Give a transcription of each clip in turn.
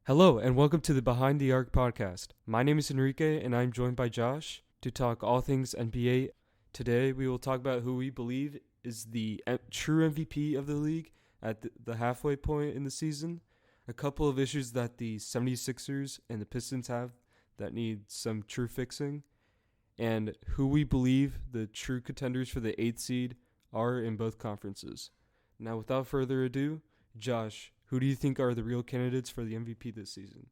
Hello, and welcome to the Behind the Arc podcast. My name is Enrique, and I'm joined by Josh to talk all things NBA. Today, we will talk about who we believe is the true MVP of the league at the halfway point in the season, a couple of issues that the 76ers and the Pistons have that need some true fixing, and who we believe the true contenders for the 8th seed are in both conferences. Now, without further ado, Josh, who do you think are the real candidates for the MVP this season?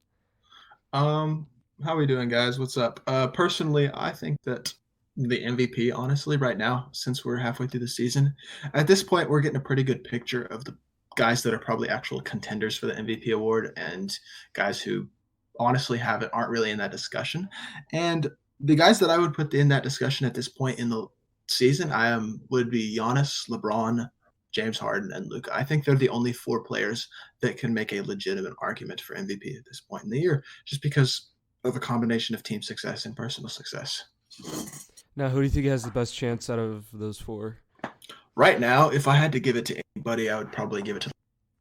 How we doing, guys? What's up? Personally, I think that the MVP, honestly, right now, since we're halfway through the season, at this point, we're getting a pretty good picture of the guys that are probably actual contenders for the MVP award and guys who honestly aren't really in that discussion. And the guys that I would put in that discussion at this point in the season, would be Giannis, LeBron, James Harden, and Luka. I think they're the only four players that can make a legitimate argument for MVP at this point in the year, just because of a combination of team success and personal success. Now, who do you think has the best chance out of those four? Right now, if I had to give it to anybody, I would probably give it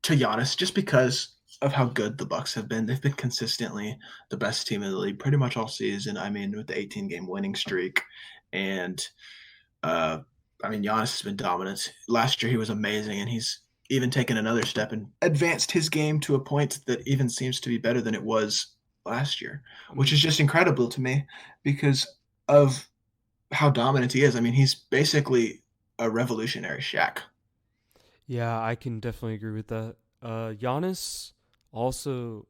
to Giannis, just because of how good the Bucks have been. They've been consistently the best team in the league pretty much all season. I mean, with the 18-game winning streak, and Giannis has been dominant. Last year he was amazing, and he's even taken another step and advanced his game to a point that even seems to be better than it was last year, which is just incredible to me because of how dominant he is. I mean, he's basically a revolutionary Shaq. Yeah, I can definitely agree with that. Giannis also,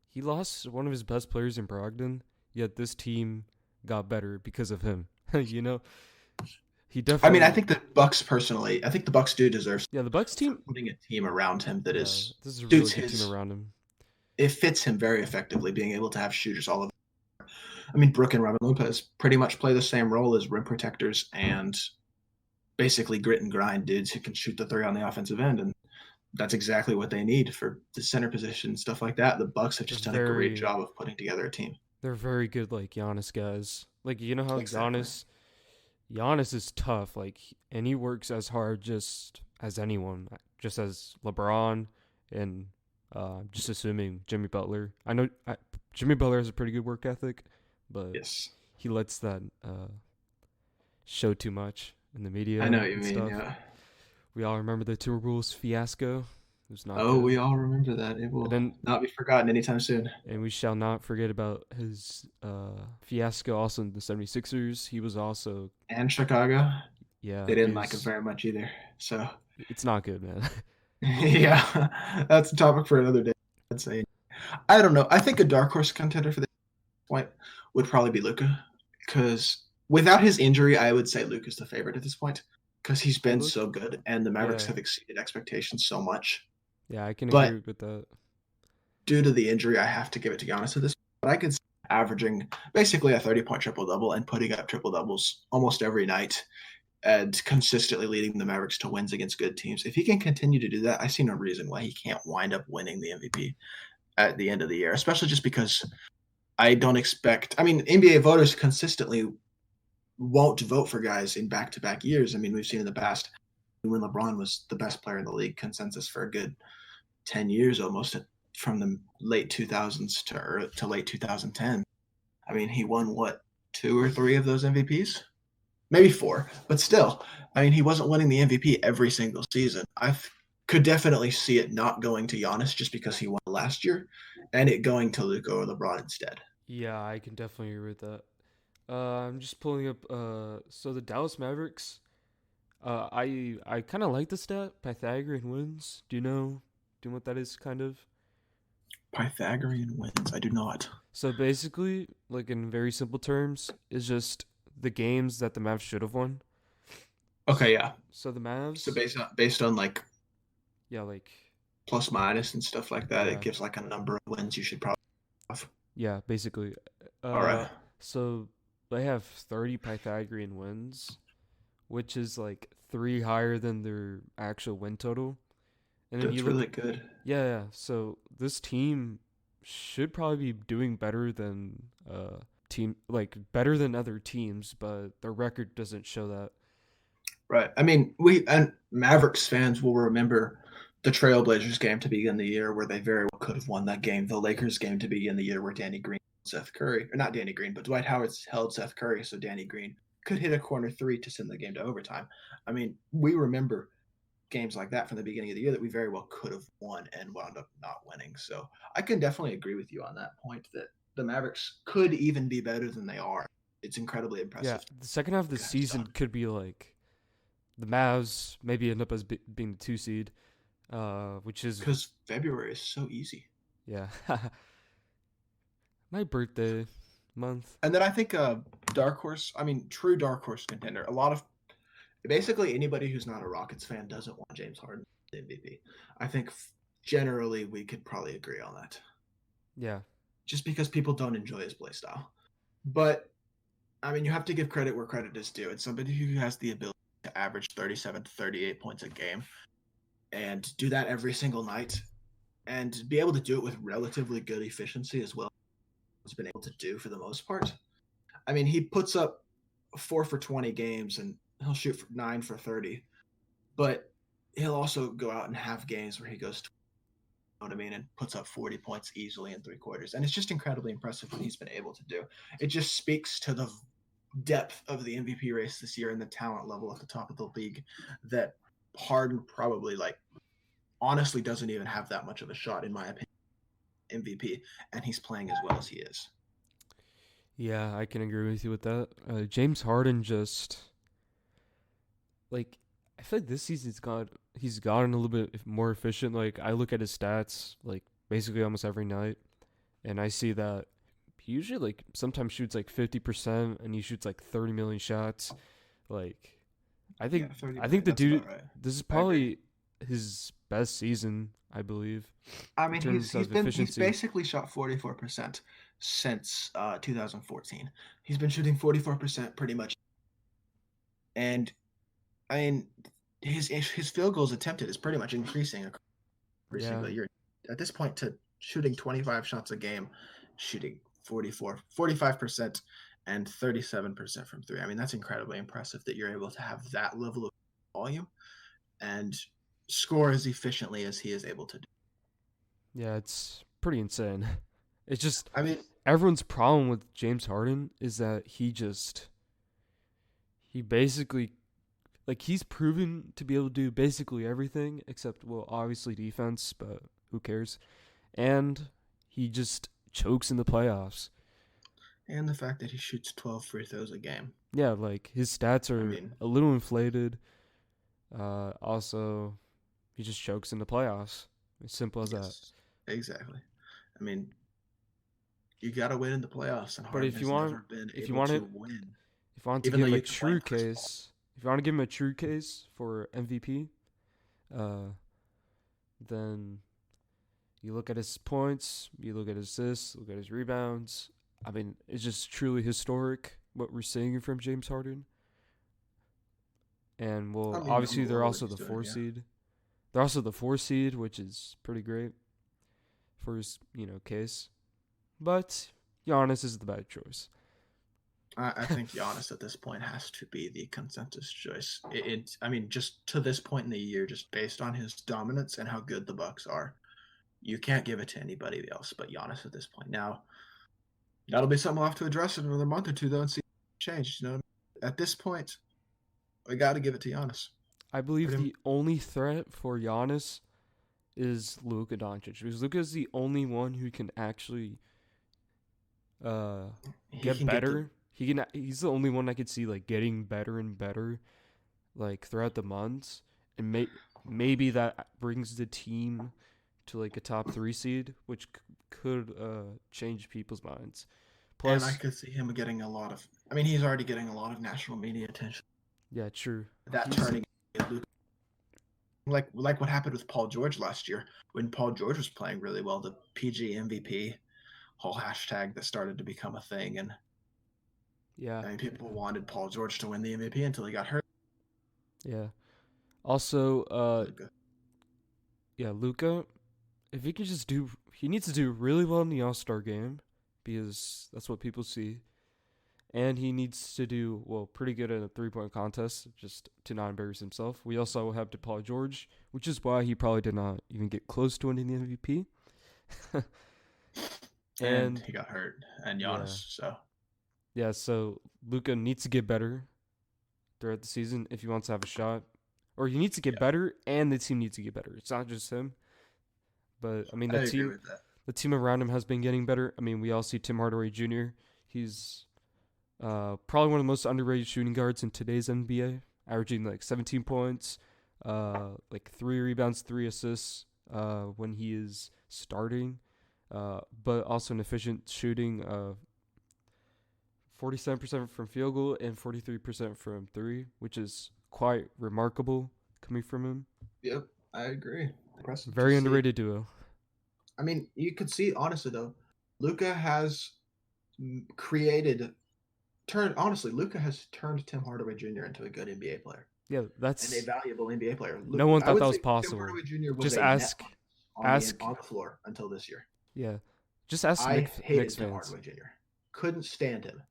he lost one of his best players in Brogdon, yet this team got better because of him. you know, he definitely. I think the Bucks do deserve. Yeah, the Bucks team putting a team around him that is this is a really suits good his. team around him. It fits him very effectively, being able to have shooters all over. I mean, Brook and Robin Lopez pretty much play the same role as rim protectors and basically grit and grind dudes who can shoot the three on the offensive end, and that's exactly what they need for the center position, stuff like that. The Bucks have just done a great job of putting together a team. They're very good, like Giannis guys. Like you know how Exactly. Giannis is tough, like, and he works as hard just as anyone, just as LeBron and just assuming Jimmy Butler. Jimmy Butler has a pretty good work ethic, but Yes. he lets that show too much in the media I know what you and mean, stuff. yeah. We all remember the Timberwolves fiasco. It was not Oh, good. we all remember that. It And will then not be forgotten anytime soon. and we shall not forget about his fiasco also in the 76ers. He was also And Chicago, yeah, they he didn't like him was very much either. So, it's not good, man. yeah, that's a topic for another day. I'd say. I don't know. I think a dark horse contender for this point would probably be Luka, because without his injury, I would say Luka's the favorite at this point because he's been Look, so good, and the Mavericks yeah. have exceeded expectations so much. Yeah, I can But agree with that. due to the injury, I have to give it to Giannis at this point. But I could see averaging basically a 30-point triple double and putting up triple doubles almost every night and consistently leading the Mavericks to wins against good teams. If he can continue to do that, I see no reason why he can't wind up winning the MVP at the end of the year, especially just because I don't expect. I mean, NBA voters consistently won't vote for guys in back-to-back years. I mean, we've seen in the past when LeBron was the best player in the league consensus for a good 10 years almost from the late 2000s to late 2010. I mean, he won what, two or three of those MVPs? Maybe four, but still, I mean, he wasn't winning the MVP every single season. I could definitely see it not going to Giannis just because he won last year, and it going to Luka or LeBron instead. Yeah, I can definitely agree with that. I'm just pulling up. So the Dallas Mavericks. I kind of like the stat Pythagorean wins. Do you know what that is? Kind of. Pythagorean wins. I do not. So basically, like in very simple terms, is just the games that the Mavs should have won. Okay, yeah. So the So Mavs, based on like yeah, like plus minus and stuff like that, it yeah, gives like a number of wins you should probably have. yeah, basically. All Uh, right. so they have 30 Pythagorean wins, which is like three higher than their actual win total. And then you That's look, really good. yeah, yeah. So this team should probably be doing better than better than other teams, but their record doesn't show that. Right. I mean, we and Mavericks fans will remember the Trailblazers game to begin the year where they very well could have won that game. The Lakers game to begin the year where Danny Green, Seth Curry, or not Danny Green, but Dwight Howard held Seth Curry, so Danny Green could hit a corner three to send the game to overtime. I mean, we remember games like that from the beginning of the year that we very well could have won and wound up not winning. So I can definitely agree with you on that point that the Mavericks could even be better than they are. It's incredibly Yeah, impressive. the second half of the season could be like the Mavs maybe end up as being the 2 seed, which is because February is so easy. Yeah. My birthday month. And then I think dark horse, true dark horse contender. A lot of basically anybody who's not a Rockets fan doesn't want James Harden the MVP. I think generally we could probably agree on that. Yeah. Just because people don't enjoy his play style. But I mean, you have to give credit where credit is due. It's somebody who has the ability to average 37 to 38 points a game and do that every single night and be able to do it with relatively good efficiency as well. He's been able to do for the most part. I mean, he puts up 4 for 20 games and he'll shoot for 9 for 30, but he'll also go out and have games where he goes, you know what I mean, and puts up 40 points easily in 3 quarters. And it's just incredibly impressive what he's been able to do. It just speaks to the depth of the MVP race this year and the talent level at the top of the league that Harden probably honestly doesn't even have that much of a shot, in my opinion, MVP, and he's playing as well as he is. Yeah, I can agree with you with that. James Harden just I feel like this season he's gotten a little bit more efficient. Like I look at his stats basically almost every night, and I see that he usually sometimes shoots 50% and he shoots 30 million shots. I think the dude right. This is probably his best season, I believe. I mean, he's basically shot 44% since 2014. He's been shooting 44% pretty much, and I mean, his field goals attempted is pretty much increasing every single year. At this point, to shooting 25 shots a game, shooting 45%, and 37% from three. I mean, that's incredibly impressive that you're able to have that level of volume and score as efficiently as he is able to do. Yeah, it's pretty insane. It's just, I mean, everyone's problem with James Harden is that he basically, he's proven to be able to do basically everything except, well, obviously defense, but who cares? And he just chokes in the playoffs. And the fact that he shoots 12 free throws a game. Yeah, his stats are a little inflated. Also, he just chokes in the playoffs. As simple as that. Exactly. I mean, you got to win in the playoffs, and Harden has never been able to win. If you want to give him a true case, if you want to give him a true case for MVP, then you look at his points, you look at his assists, look at his rebounds. I mean, it's just truly historic what we're seeing from James Harden. And obviously they're also the 4 seed. They're also the 4 seed, which is pretty great for his, case. But Giannis is the better choice. I think Giannis at this point has to be the consensus choice. Just to this point in the year, just based on his dominance and how good the Bucks are, you can't give it to anybody else but Giannis at this point. Now, that'll be something we'll have to address in another month or two, though, and see if it changes. At this point, we got to give it to Giannis. I believe the only threat for Giannis is Luka Doncic, because Luka is the only one who can actually get better. He's the only one I could see getting better and better throughout the months, and maybe that brings the team to a top 3 seed, which could change people's minds. Plus, and I could see him getting a lot of. I mean, he's already getting a lot of national media attention. Yeah, true. That turning like what happened with Paul George last year when Paul George was playing really well, the PG MVP whole hashtag that started to become a thing, and people wanted Paul George to win the MVP until he got hurt. Yeah. Also, Luka, if he can he needs to do really well in the All-Star game, because that's what people see. and he needs to do pretty good at a 3-point contest just to not embarrass himself. We also have Paul George, which is why he probably did not even get close to winning the MVP. And And he got hurt, and yeah, Giannis. So so Luka needs to get better throughout the season if he wants to have a shot, or he needs to get yeah, better, and the team needs to get better. It's not just him, but I mean I agree with that. the team around him has been getting better. I mean, we all see Tim Hardaway Jr. He's probably one of the most underrated shooting guards in today's NBA, averaging like 17 points, like 3 rebounds, 3 assists when he is starting, but also an efficient shooting. 47% from field goal and 43% from 3, which is quite remarkable coming from him. Yep, I agree. Impressive to Very see. underrated duo. I mean, you could see honestly though, Luka has Luka has turned Tim Hardaway Jr. into a good NBA player Yeah, and a valuable NBA player. no one I thought would that say was Tim possible. Hardaway Jr. was Just a net ask. on the floor until this year. Yeah, just ask I hated Knicks Tim fans. Hardaway Jr. Couldn't stand him.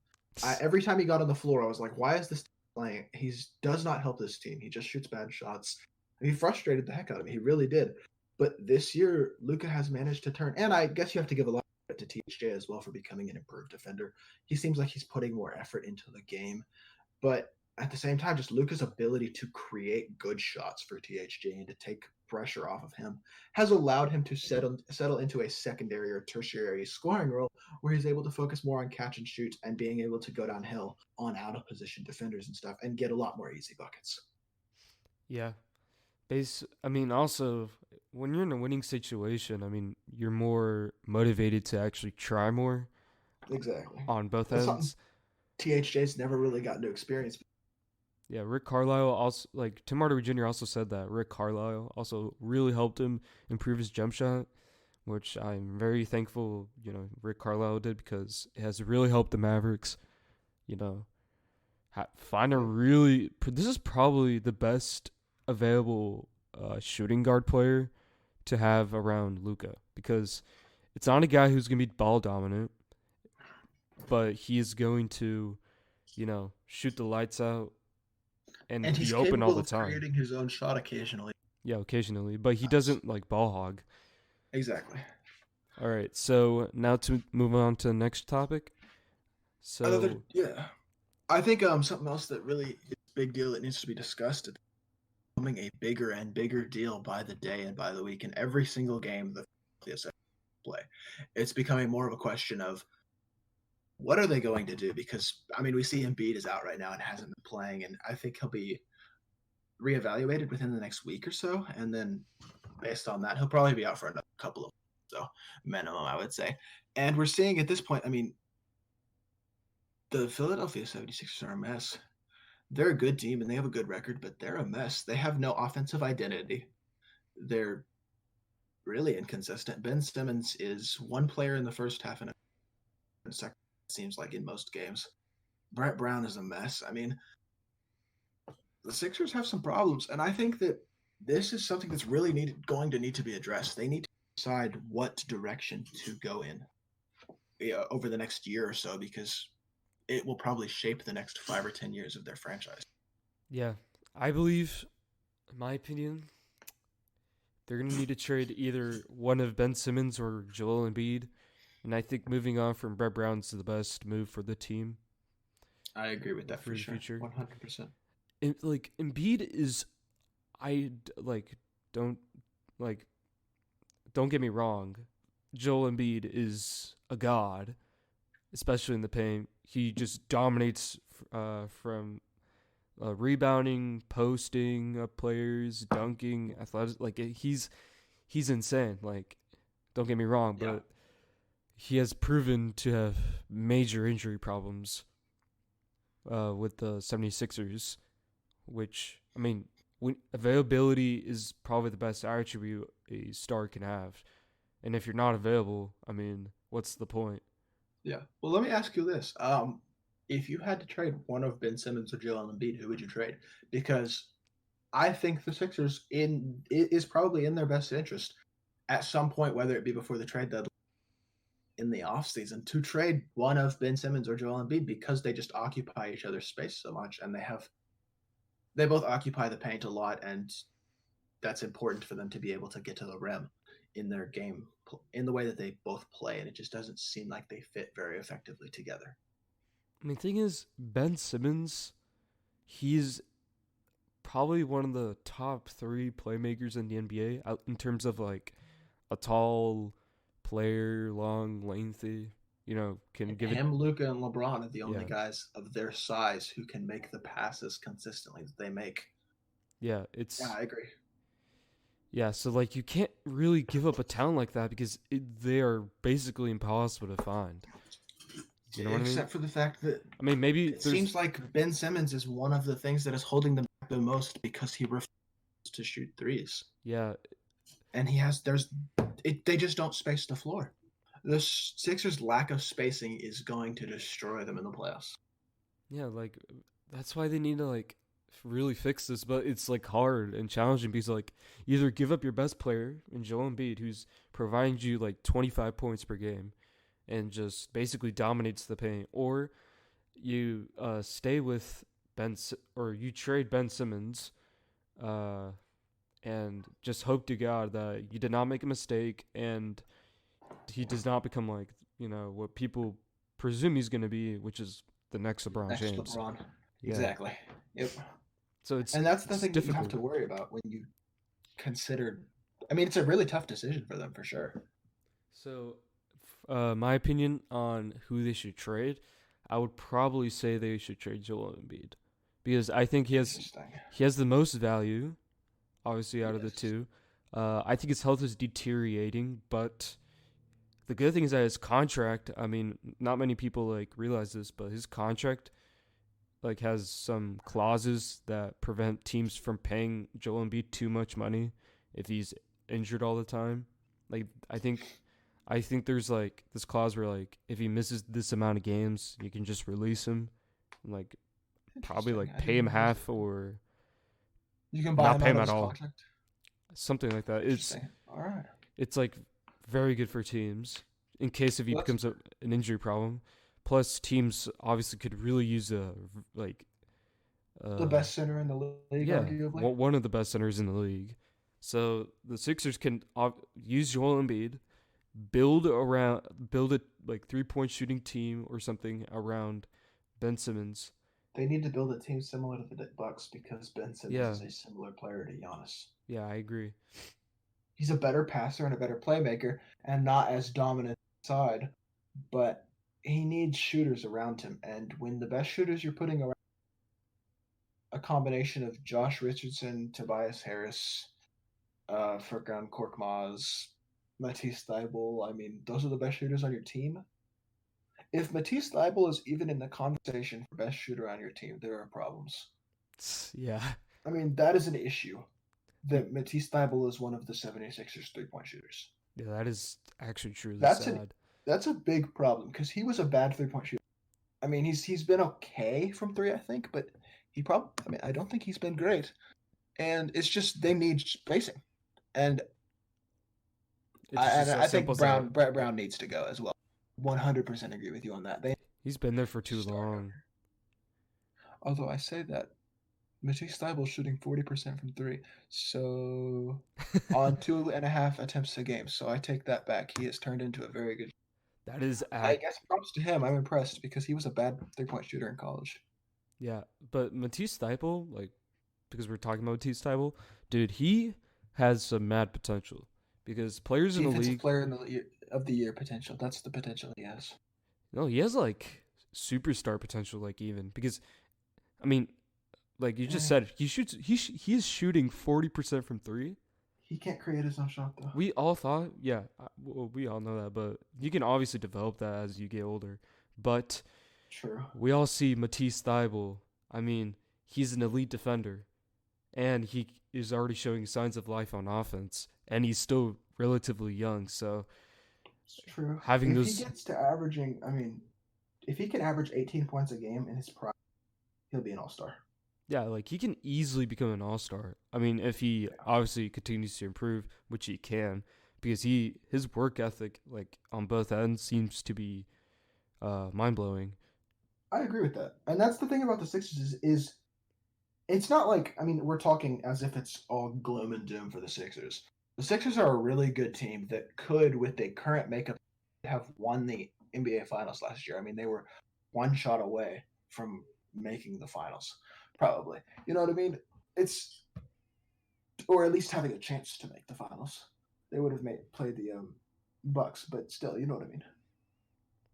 Every time he got on the floor, I was like, why is this playing? He does not help this team. He just shoots bad shots. He frustrated the heck out of me. He really did. But this year, Luka has managed to turn. And I guess you have to give a lot of credit to THJ as well for becoming an improved defender. He seems like he's putting more effort into the game. But at the same time, just Luka's ability to create good shots for THJ and to take pressure off of him has allowed him to settle into a secondary or tertiary scoring role where he's able to focus more on catch and shoot and being able to go downhill on out of position defenders and stuff and get a lot more easy buckets. Yeah. I mean, also, when you're in a winning situation, I mean, you're more motivated to actually try more Exactly. on both That's something ends. THJ's never really gotten to experience. Yeah, Rick Carlisle also, like, Tim Hardaway Jr. also said that Rick Carlisle also really helped him improve his jump shot, which I'm very thankful, Rick Carlisle did because it has really helped the Mavericks, you know, find a really. This is probably the best available shooting guard player to have around Luka because it's not a guy who's gonna be ball dominant, but he's going to, shoot the lights out and He's be open all capable the of time. creating his own shot occasionally. Yeah, occasionally, but he doesn't like ball hog. Exactly. All right, so now to move on to the next topic. So I think something else that really is a big deal that needs to be discussed is becoming a bigger and bigger deal by the day and by the week in every single game that the play. It's becoming more of a question of what are they going to do? Because I mean, we see Embiid is out right now and hasn't been playing, and I think he'll be reevaluated within the next week or so, and then based on that, he'll probably be out for another couple of weeks, so minimum, I would say. And we're seeing at this point, I mean, the Philadelphia 76ers are a mess. They're a good team and they have a good record, but they're a mess. They have no offensive identity. They're really inconsistent. Ben Simmons is one player in the first half and a second, it seems like in most games. Brett Brown is a mess. I mean, the Sixers have some problems, and I think that this is something that's really going to need to be addressed. They need to decide what direction to go in over the next year or so because it will probably shape the next 5 or 10 years of their franchise. Yeah, I believe, in my opinion, they're going to need to trade either one of Ben Simmons or Joel Embiid. And I think moving on from Brett Brown's the best move for the team. I agree with that for sure. Future. 100%. Embiid is, don't get me wrong. Joel Embiid is a god, especially in the paint. He just dominates from rebounding, posting up players, dunking, athletic. Like he's insane. Like, don't get me wrong, but he has proven to have major injury problems with the 76ers, which, I mean, availability is probably the best attribute a star can have. And if you're not available, I mean, what's the point? Yeah. Well, let me ask you this. If you had to trade one of Ben Simmons or Joel Embiid, who would you trade? Because I think the Sixers is probably in their best interest at some point, whether it be before the trade deadline in the offseason to trade one of Ben Simmons or Joel Embiid because they just occupy each other's space so much, and they both occupy the paint a lot, and that's important for them to be able to get to the rim in their game in the way that they both play, and it just doesn't seem like they fit very effectively together. I mean, the thing is, Ben Simmons, he's probably one of the top 3 playmakers in the NBA in terms of like a tall player, long, lengthy. Can give it. Him, Luka, and LeBron are the only Yeah, guys of their size who can make the passes consistently that they make. yeah. Yeah, I agree. Yeah. So like, you can't really give up a talent like that because they are basically impossible to find. You know what I mean? Except for the fact that I mean, maybe it seems like Ben Simmons is one of the things that is holding them back the most because he refuses to shoot threes. Yeah, And they just don't space the floor. The Sixers' lack of spacing is going to destroy them in the playoffs. yeah. Like, that's why they need to like really fix this. But it's like hard and challenging because like either give up your best player in Joel Embiid, who's providing you like 25 points per game, and just basically dominates the paint, or you stay with or you trade Ben Simmons, and just hope to God that you did not make a mistake and he does not become like what people presume he's going to be, which is the next LeBron Next James. LeBron. Yeah. Exactly. Yep. So it's and that's the it's thing difficult. you have to worry about when you consider. I mean, it's a really tough decision for them for sure. So, my opinion on who they should trade, I would probably say they should trade Joel Embiid because I think he has the most value, obviously out of the two. I think his health is deteriorating, but the good thing is that his contract. I mean, not many people like realize this, but his contract like has some clauses that prevent teams from paying Joel Embiid too much money if he's injured all the time. Like I think there's like this clause where like if he misses this amount of games, you can just release him, and like probably like pay him half or you can buy not him pay out him of at his all, contract. something like that. All right. It's like very good for teams in case if he becomes an injury problem. Plus, teams obviously could really use the best center in the league, yeah, arguably. one of the best centers in the league. So the Sixers can use Joel Embiid, build a like 3-point shooting team or something around Ben Simmons. They need to build a team similar to the Bucks because Ben Simmons is a similar player to Giannis. Yeah, I agree. He's a better passer and a better playmaker and not as dominant inside, but he needs shooters around him. And when the best shooters you're putting around a combination of Josh Richardson, Tobias Harris, Furkan Korkmaz, Matisse Thybulle, I mean, those are the best shooters on your team. If Matisse Thybulle is even in the conversation for best shooter on your team, there are problems. Yeah. I mean, that is an issue. That Matisse Thybulle is one of the 76ers three-point shooters. Yeah, that is actually true. That's a big problem because he was a bad three-point shooter. I mean, he's been okay from three, I think, but I don't think he's been great. And it's just they need spacing. And I think Brett Brown needs to go as well. 100% agree with you on that. He's been there for too long. Although I say that, Matisse Thybulle shooting 40% from three, so on 2.5 attempts a game. So I take that back. He has turned into a very good. That is, I guess props to him. I'm impressed because he was a bad 3-point shooter in college. Yeah, but Matisse Thybulle, like, because we're talking about Matisse Thybulle, dude, he has some mad potential. Because players in the league, player of the year potential. That's the potential he has. No, he has like superstar potential, like even because, I mean, like you just said, he is shooting 40% from three. He can't create his own shot though. We all thought, yeah, well, we all know that, but you can obviously develop that as you get older. But true, we all see Matisse Thybulle. I mean, he's an elite defender, and he is already showing signs of life on offense, and he's still relatively young. So it's true. If he gets to averaging, I mean, if he can average 18 points a game in his prime, he'll be an all-star. Yeah, like he can easily become an all-star. I mean, if he obviously continues to improve, which he can, because his work ethic, like on both ends, seems to be mind blowing. I agree with that. And that's the thing about the Sixers is it's not like, I mean, we're talking as if it's all gloom and doom for the Sixers. The Sixers are a really good team that could, with their current makeup, have won the NBA Finals last year. I mean, they were one shot away from making the finals, probably. You know what I mean? It's, or at least having a chance to make the finals. They would have played the Bucks, but still, you know what I mean.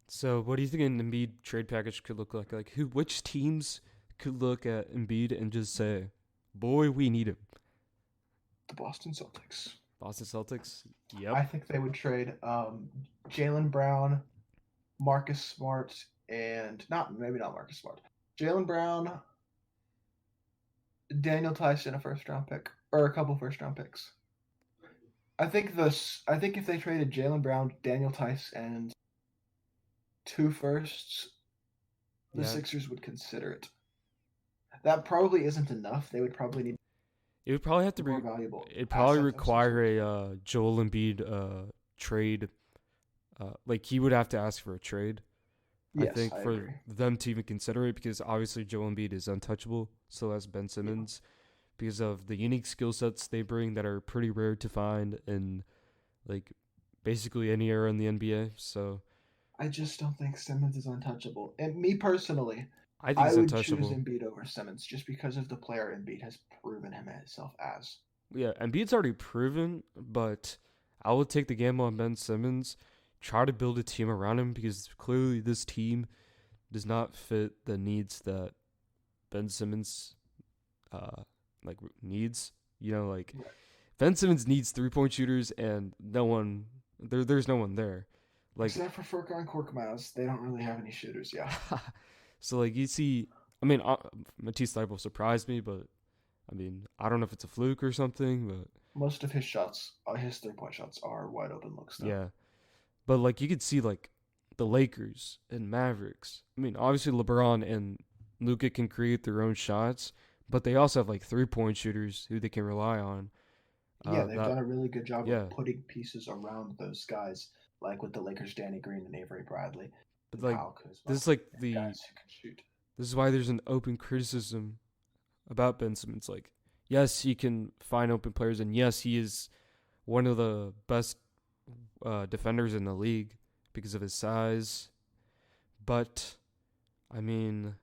So, what do you think an Embiid trade package could look like? Like, which teams could look at Embiid and just say, "Boy, we need him." The Boston Celtics. Boston Celtics. I Yep. think they would trade Jaylen Brown, Marcus Smart, and maybe not Marcus Smart. Jaylen Brown, Daniel Tyson, a first round pick, or a couple first round picks. I think if they traded Jaylen Brown, Daniel Tice, and 2 firsts, the Yeah. Sixers would consider it. That probably isn't enough. They would probably need It would probably have to more be. valuable It'd probably assets of some sort. require a Joel Embiid trade. Like he would have to ask for a trade. I Yes, think I for agree. them to even consider it, because obviously Joel Embiid is untouchable. So as Ben Simmons, because of the unique skill sets they bring that are pretty rare to find in like basically any era in the NBA. So I just don't think Simmons is untouchable. And me personally, I think I he's would choose untouchable. Embiid over Simmons just because of the player Embiid has proven himself as. Yeah, Embiid's already proven, but I would take the gamble on Ben Simmons. Try to build a team around him, because clearly this team does not fit the needs that Ben Simmons like needs. You know, like Right. Ben Simmons needs 3-point shooters, and there's no one there. Like Except for Furkan Korkmaz, they don't really have any shooters. Yeah, so like you see, I mean Matisse Thybulle surprised me, but I mean I don't know if it's a fluke or something, but most of his shots, his 3-point shots, are wide open looks though. yeah. But like you could see like the Lakers and Mavericks. I mean, obviously LeBron and Luka can create their own shots, but they also have like 3-point shooters who they can rely on. Yeah, they've That done a really good job of yeah, putting pieces around those guys, like with the Lakers, Danny Green and Avery Bradley but and like Kyle Kuzma, this is like and guys who can shoot. this is why there's an open criticism about Ben Simmons. Like, yes, he can find open players, and yes, he is one of the best defenders in the league because of his size. But I mean,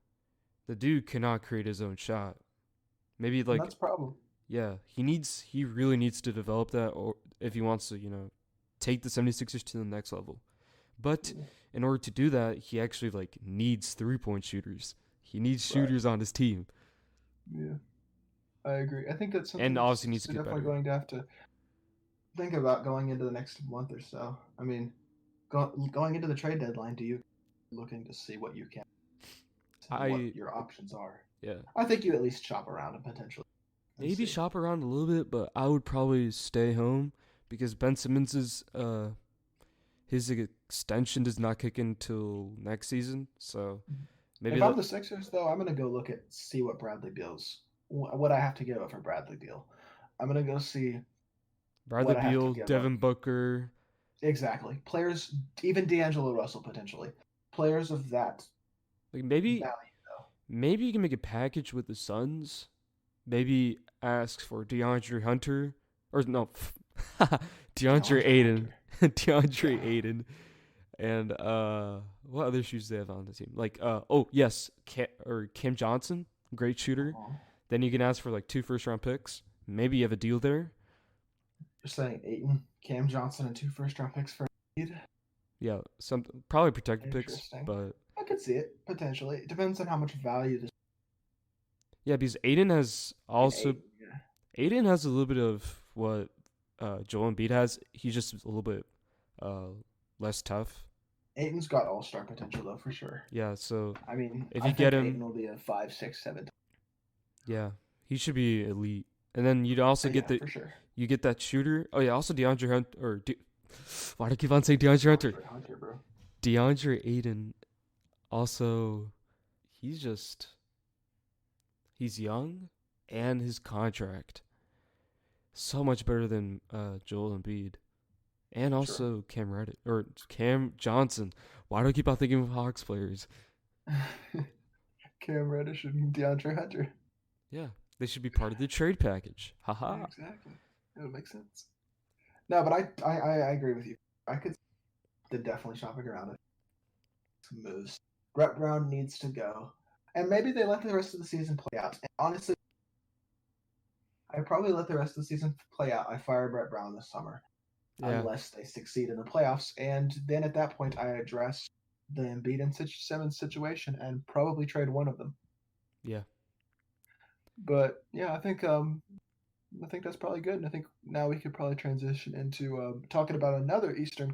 the dude cannot create his own shot. Maybe And like that's a problem. yeah, he really needs to develop that, or if he wants to, take the 76ers to the next level. But Yeah. in order to do that, he actually like needs 3-point shooters. He needs Right. shooters on his team, Yeah, I agree. I think that's something and that the obviously needs Sixers to are get definitely better. going to have to think about going into the next month or so. I mean, going into the trade deadline, do you looking to see what you can and what I your options are? yeah, I think you at least shop around and potentially and maybe see. shop around a little bit, but I would probably stay home because Ben Simmons's his extension does not kick in till next season. So maybe If I'm the Sixers, though, I'm gonna go see what Bradley Beal's what I have to give up for Bradley Beal. I'm gonna go see Bradley what I have to Beal, give up. Devin Booker. Exactly, players, even D'Angelo Russell potentially, players of that Like maybe value, though. maybe you can make a package with the Suns. Maybe ask for DeAndre Hunter, or no, DeAndre DeAndre Aiden, Hunter. DeAndre Yeah. Aiden, and what other shoes do they have on the team? Like oh yes, Cam Johnson, great shooter. Uh-huh. Then you can ask for like 2 first-round picks. Maybe you have a deal there. You're saying Aiton, Cam Johnson, and 2 first-round picks for Embiid? Yeah, some probably protected picks, Interesting. but I could see it potentially. It depends on how much value this. yeah, because Aiden has also Aiton, yeah. Aiden has a little bit of what Joel Embiid has. He's just a little bit less tough. Aiton's got all-star potential though for sure. Yeah, so I mean, if I you think get Aiton him, will be a 5, 6, 7. yeah, he should be elite. And then you'd also get Yeah, for sure. you get that shooter. Oh yeah, also DeAndre Hunter why do I keep on saying DeAndre Hunter? Hunter, bro. DeAndre Aiden also he's young, and his contract so much better than Joel Embiid. and Sure. also Cam Reddish or Cam Johnson. Why do I keep on thinking of Hawks players? Cam Reddish and DeAndre Hunter. Yeah, they should be part of the trade package. Yeah, Haha. exactly. It would make sense. No, but I agree with you. I could definitely shopping around it. Moves. Brett Brown needs to go. And maybe they let the rest of the season play out. And honestly, I probably let the rest of the season play out. I fire Brett Brown this summer Yeah, unless they succeed in the playoffs. And then at that point, I address the Embiid and Simmons situation and probably trade one of them. yeah. But yeah, I think that's probably good. And I think now we could probably transition into talking about another Eastern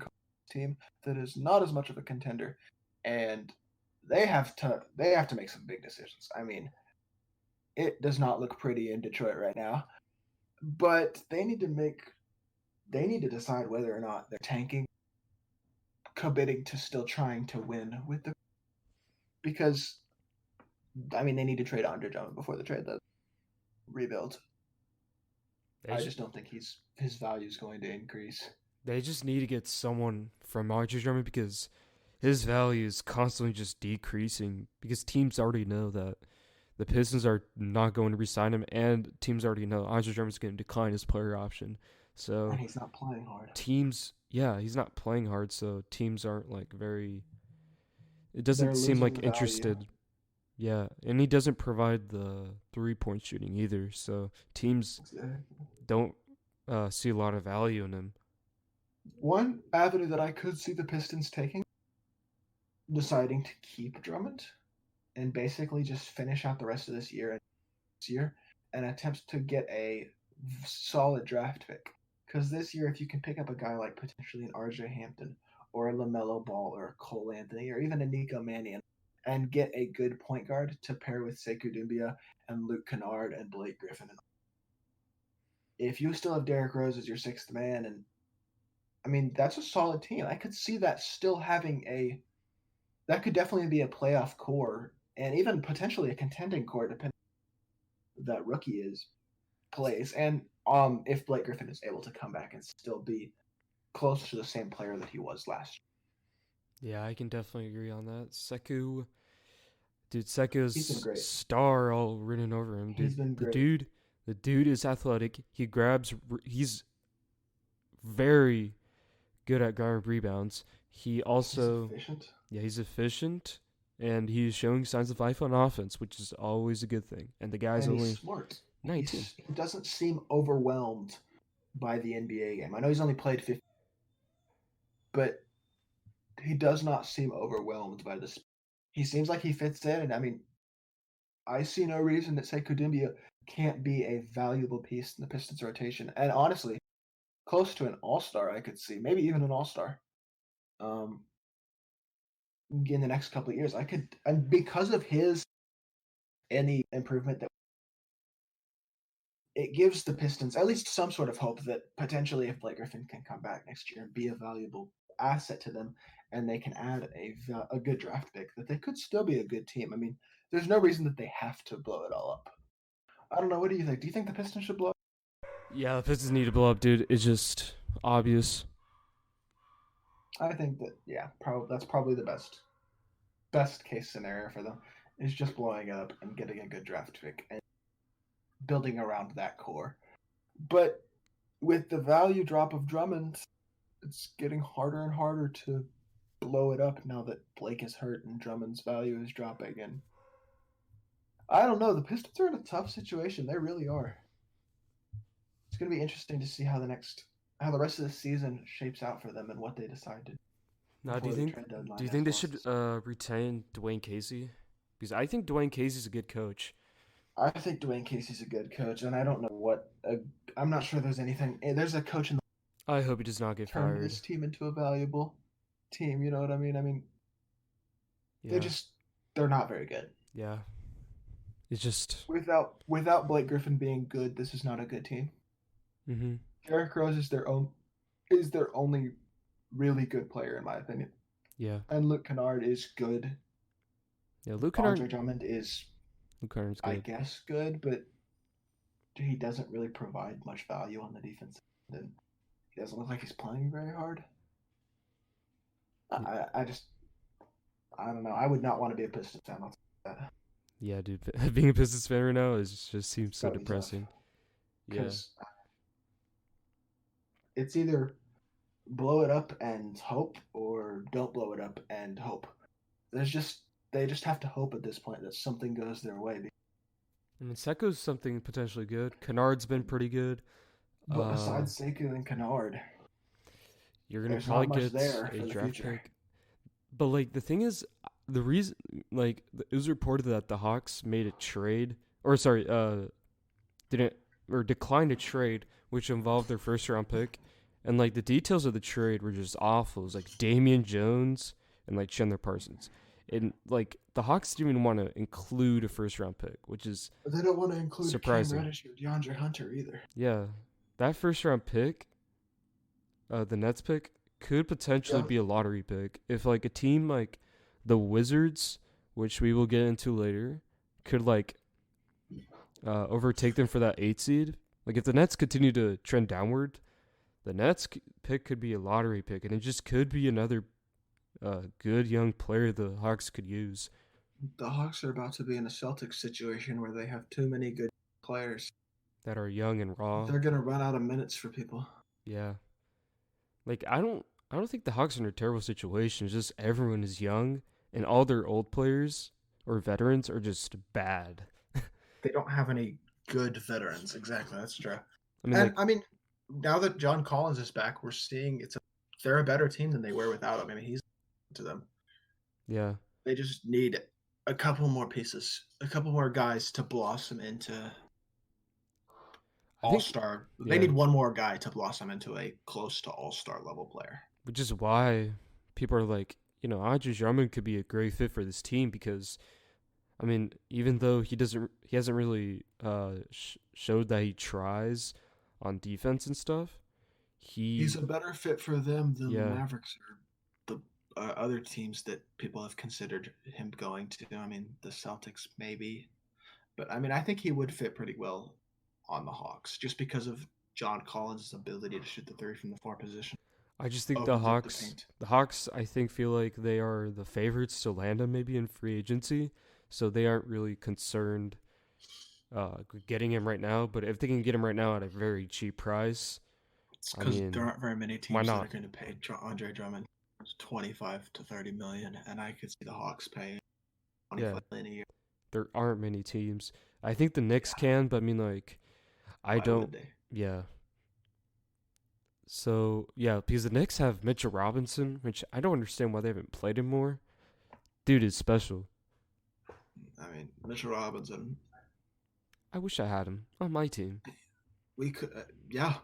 team that is not as much of a contender, and they have to make some big decisions. I mean, it does not look pretty in Detroit right now, but they need to decide whether or not they're tanking, committing to still trying to win with the because I mean they need to trade Andre Drummond before the trade the rebuild. They I just just don't think his value is going to increase. they just need to get someone from Archer Drummond because his value is constantly just decreasing because teams already know that the Pistons are not going to resign him, and teams already know Andre Drummond's going to decline his player option. And So he's not playing hard. teams, yeah, he's not playing hard, so teams aren't like very. It doesn't They're seem losing like the value. interested. Yeah, and he doesn't provide the 3-point shooting either, so teams don't see a lot of value in him. One avenue that I could see the Pistons taking, deciding to keep Drummond and basically just finish out the rest of this year and attempt to get a solid draft pick. Because this year, if you can pick up a guy like potentially an RJ Hampton or a LaMelo Ball or a Cole Anthony or even a Nico Mannion and get a good point guard to pair with Sekou Doumbia and Luke Kennard and Blake Griffin. If you still have Derrick Rose as your sixth man, and I mean, that's a solid team. I could see that still having that could definitely be a playoff core and even potentially a contending core, depending on that rookie is plays. And if Blake Griffin is able to come back and still be close to the same player that he was last Yeah, I can definitely agree on that. Dude, year. He's been Seku's great. star all written over him, He's dude. been The great. dude, the dude is athletic. He's very good at grabbing rebounds. He He's also, efficient. yeah, he's efficient, and he's showing signs of life on offense, which is always a good thing. And the guy's And he's only smart. 19. He doesn't seem overwhelmed by the NBA game. I know he's only played 50, but he does not seem overwhelmed by this. He seems like he fits in, and I mean, I see no reason that Sekou Doumbia can't be a valuable piece in the Pistons rotation. And honestly, close to an all-star, I could see, maybe even an all-star. Um, in the next couple of years, I could, and because of his any improvement that it gives the Pistons at least some sort of hope that potentially if Blake Griffin can come back next year and be a valuable asset to them, and they can add a good draft pick, that they could still be a good team. I mean, there's no reason that they have to blow it all up. I don't know. What do you think? Do you think the Pistons should blow? Yeah, the Pistons need to blow up, dude. It's just obvious. I think that that's probably the best case scenario for them is just blowing it up and getting a good draft pick and building around that core. But with the value drop of Drummond, it's getting harder and harder to blow it up now that Blake is hurt and Drummond's value is dropping. And I don't know. The Pistons are in a tough situation. They really are. It's going to be interesting to see how the rest of the season shapes out for them and what they decide to do Now, before the trade deadline do you as think they well as should this. retain Dwayne Casey? Because I think Dwayne Casey's a good coach. I think Dwayne Casey's a good coach, and I don't know I'm not sure there's anything. There's a coach in the I hope he does not get turn fired. this team into a valuable team. You know what I mean? I mean, they Yeah, just they're not very good. yeah. It's just. Without Blake Griffin being good, this is not a good team. Mm-hmm. Derrick Rose is their only really good player in my opinion, Yeah, and Luke Kennard is good. yeah. Andre Drummond is, Luke Kennard's I good. guess, good, but he doesn't really provide much value on the defense. And He doesn't look like he's playing very hard. Y- I don't know. I would not want to be a Pistons fan. I'll tell you that. Yeah, dude. Being a Pistons fan right now is just seems It's so gotta be tough depressing. Yeah. because it's either blow it up and hope, or don't blow it up and hope. They just have to hope at this point that something goes their way. I mean, Seko's something potentially good. Kennard's been pretty good. But Uh, besides Sekou and Kennard, you're gonna there's probably not much get there a for the draft future. pick. But like the thing is, the reason like it was reported that the Hawks made a trade, or sorry, didn't or declined a trade which involved their first round pick, and like the details of the trade were just awful. It was like Damian Jones and like Chandler Parsons, and like the Hawks didn't even want to include a first round pick, which is But they don't want to include Cam surprising. Reddish or DeAndre Hunter either. Yeah, that first round pick, the Nets pick, could potentially Yeah, be a lottery pick if like a team like the Wizards, which we will get into later, could like overtake them for that 8 seed. Like if the Nets continue to trend downward, the Nets pick could be a lottery pick, and it just could be another good young player the Hawks could use. the Hawks are about to be in a Celtics situation where they have too many good players. That are young and raw. They're gonna run out of minutes for people. Yeah. Like I don't think the Hawks are in a terrible situation. It's just everyone is young and all their old players or veterans are just bad. They don't have any good veterans. Exactly, that's true. I mean And like I mean, now that John Collins is back, we're seeing they're a better team than they were without him. I mean, he's to them. yeah. They just need a couple more pieces, a couple more guys to blossom into I all think star. They yeah, need one more guy to blossom into a close to all star level player. which is why people are like, Andre Drummond could be a great fit for this team because I mean, even though he hasn't really showed that he tries on defense and stuff. He's He, a better fit for them than the yeah, Mavericks or the other teams that people have considered him going to. I mean, the Celtics maybe, but I mean, I think he would fit pretty well on the Hawks just because of John Collins' ability to shoot the three from the four position I just think over the paint. the Hawks, I think feel like they are the favorites to land him maybe in free agency, so they aren't really concerned getting him right now. But if they can get him right now at a very cheap price, It's I because there mean, aren't very many why teams that are not? going to pay Andre Drummond 25 to 30 million, and I could see the Hawks paying Yeah, 25 million a year. there aren't many teams. I think the Knicks Yeah, can, but I mean, like, I why don't. would they? Yeah. So yeah, because the Knicks have Mitchell Robinson, which I don't understand why they haven't played him more. Dude is special. I mean, Mitchell Robinson. I wish I had him on my team. We could, yeah,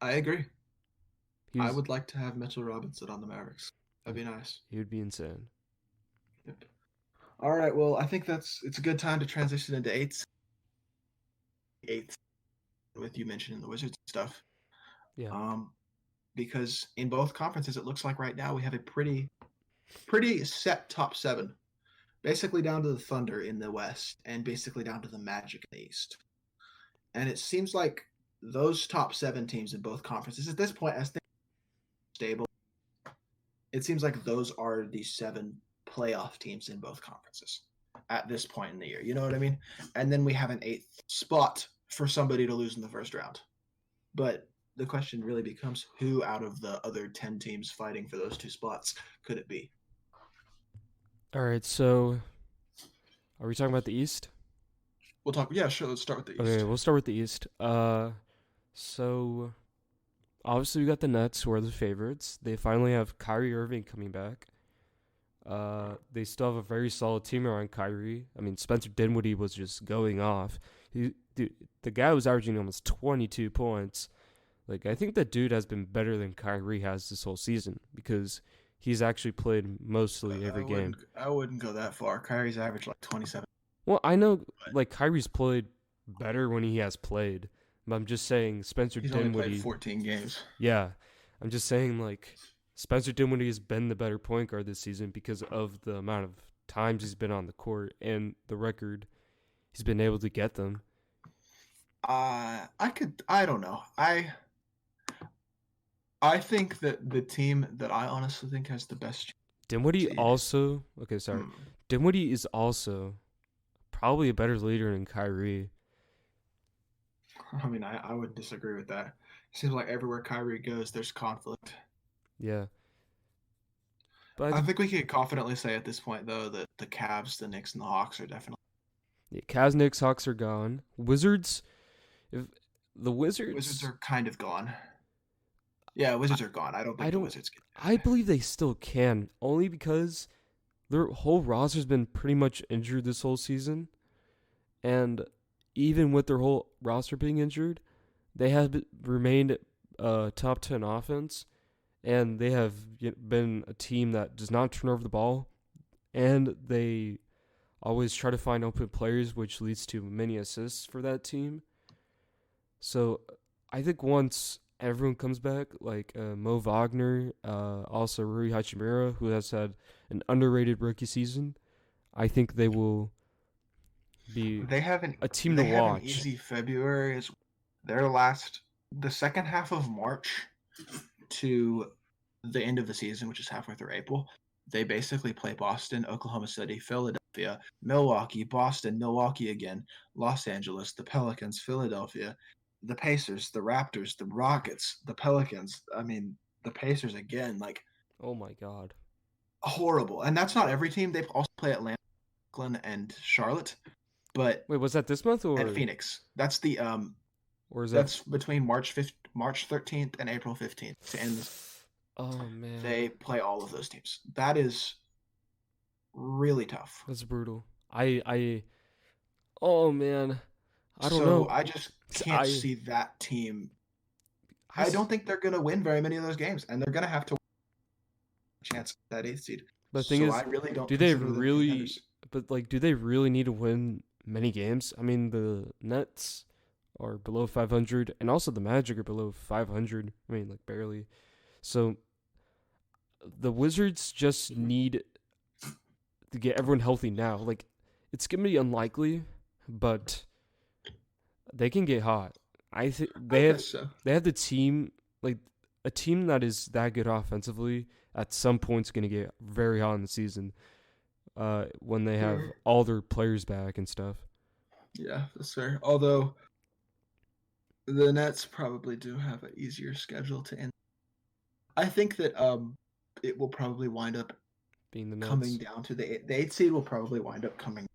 I agree. He I was would like to have Mitchell Robinson on the Mavericks. That'd be nice. he would be insane. Yep. All right. Well, I think it's a good time to transition into eighth, with you mentioning the Wizards stuff. Yeah. Um, because in both conferences, it looks like right now we have a pretty set top seven, basically down to the Thunder in the West and basically down to the Magic in the East. And it seems like those top seven teams in both conferences at this point, as things are stable, it seems like those are the seven playoff teams in both conferences at this point in the year. You know what I mean? And then we have an eighth spot for somebody to lose in the first round. But the question really becomes who out of the other 10 teams fighting for those two spots could it be? All right. So are we talking about the East? We'll talk. Yeah, sure. Let's start with the Okay, East. we'll start with the East. So obviously we got the Nets who are the favorites. They finally have Kyrie Irving coming back. They still have a very solid team around Kyrie. I mean, Spencer Dinwiddie was just going off. Dude, the guy was averaging almost 22 points. Like, I think that dude has been better than Kyrie has this whole season because he's actually played mostly every game. I wouldn't go that far. Kyrie's averaged like 27. Well, I know, But like, Kyrie's played better when he has played. But I'm just saying, Spencer he's only played Dinwiddie, 14 games. yeah. I'm just saying, like, Spencer Dinwiddie has been the better point guard this season because of the amount of times he's been on the court and the record he's been able to get them. I don't know. I think that the team that I honestly think has the best Dinwiddie seed. also. Okay, sorry. Hmm. Dinwiddie is also probably a better leader than Kyrie. I mean, I would disagree with that. It seems like everywhere Kyrie goes, there's conflict. Yeah, but I I think think we can confidently say at this point, though, that the Cavs, the Knicks, and the Hawks are definitely. yeah, Cavs, Knicks, Hawks are gone. Wizards. If the Wizards Wizards, are kind of gone. Yeah, I, Wizards are gone. I don't I think the don't. Wizards get I believe they still can, only because their whole roster's been pretty much injured this whole season, and even with their whole roster being injured, they have remained top 10 offense, and they have been a team that does not turn over the ball, and they always try to find open players, which leads to many assists for that team. So I think once everyone comes back, like Mo Wagner, also Rui Hachimura, who has had an underrated rookie season, I think they will be They have an a team to they have an watch. easy February. The second half of March to the end of the season, which is halfway through April. They basically play Boston, Oklahoma City, Philadelphia, Milwaukee, Boston, Milwaukee again, Los Angeles, the Pelicans, Philadelphia, the Pacers, the Raptors, the Rockets, the Pelicans. I mean, the Pacers again, like Oh my God. horrible. And that's not every team. They also play Atlanta, Brooklyn, and Charlotte, but Wait, was that this month and or Phoenix. That's the is that? that's between March 13th and April 15th to end this. Oh man, They play all of those teams. That is really tough. that's brutal. I. Oh man, I don't So know. I just can't I see that team. I I don't think they're going to win very many of those games, and they're going to have to chance at that eighth seed. But the thing So I is, really don't do they consider them really? contenders. But like, do they really need to win many games? I mean, the Nets are below 500, and also the Magic are below 500. I mean, like barely. So the Wizards just need to get everyone healthy now. Like, it's gonna be unlikely, but they can get hot. I think I guess so. they have the team, like a team that is that good offensively. At some point's gonna get very hot in the season. When they have all their players back and stuff. Yeah, that's fair. Although the Nets probably do have an easier schedule to end. I think that it will probably wind up Being the coming Nets. down to the eighth seed will probably wind up coming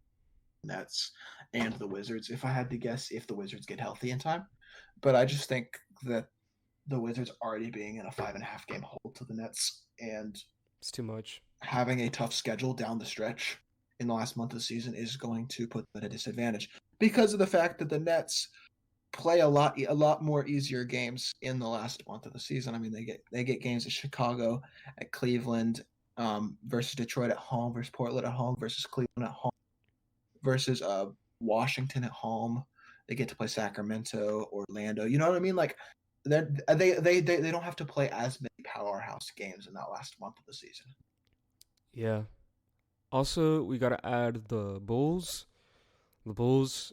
Nets and the Wizards if I had to guess if the Wizards get healthy in time. But I just think that the Wizards already being in a 5.5 game hold to the Nets and It's too much. having a tough schedule down the stretch in the last month of the season is going to put them at a disadvantage because of the fact that the Nets play a lot more easier games in the last month of the season. I mean, they get games at Chicago, at Cleveland, versus Detroit at home, versus Portland at home, versus Cleveland at home, versus Washington at home. They get to play Sacramento, Orlando. You know what I mean? Like they don't have to play as many powerhouse games in that last month of the season. Yeah. Also, we gotta add the Bulls. The Bulls.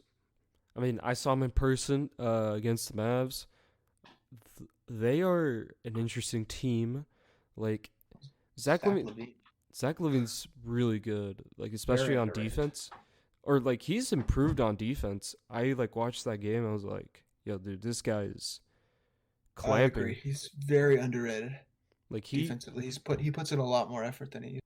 I mean, I saw them in person against the Mavs. They are an interesting team. Like Zach Levine, Zach Levine's really good. Like especially Very on underrated. defense, or like he's improved on defense. I like watched that game. I was like, yo, dude, this guy is I agree. clamping. He's very underrated Like defensively. He puts in a lot more effort than he.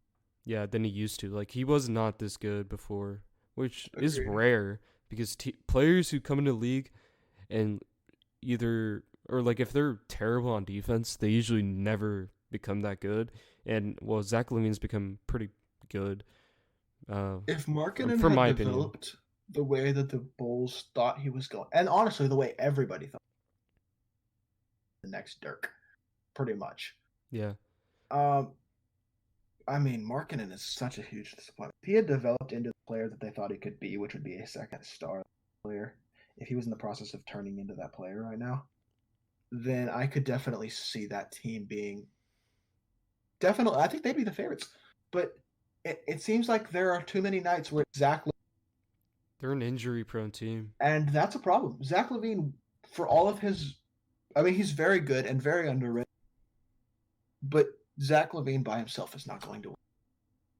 yeah, than he used to. Like he was not this good before, which is Agreed. rare because players who come into the league and either or like if they're terrible on defense, they usually never become that good. And well, Zach Levine's become pretty good. If Markkinen From had my opinion, developed the way that the Bulls thought he was going, and honestly, the way everybody thought the next Dirk, pretty much. yeah, Um, I mean, Markkinen is such a huge disappointment. If he had developed into the player that they thought he could be, which would be a second star player, if he was in the process of turning into that player right now, then I could definitely see that team being definitely. I think they'd be the favorites, but it seems like there are too many nights where they're an injury-prone team. and that's a problem. Zach Levine, for all of his, I mean, he's very good and very underrated. but Zach LaVine by himself is not going to win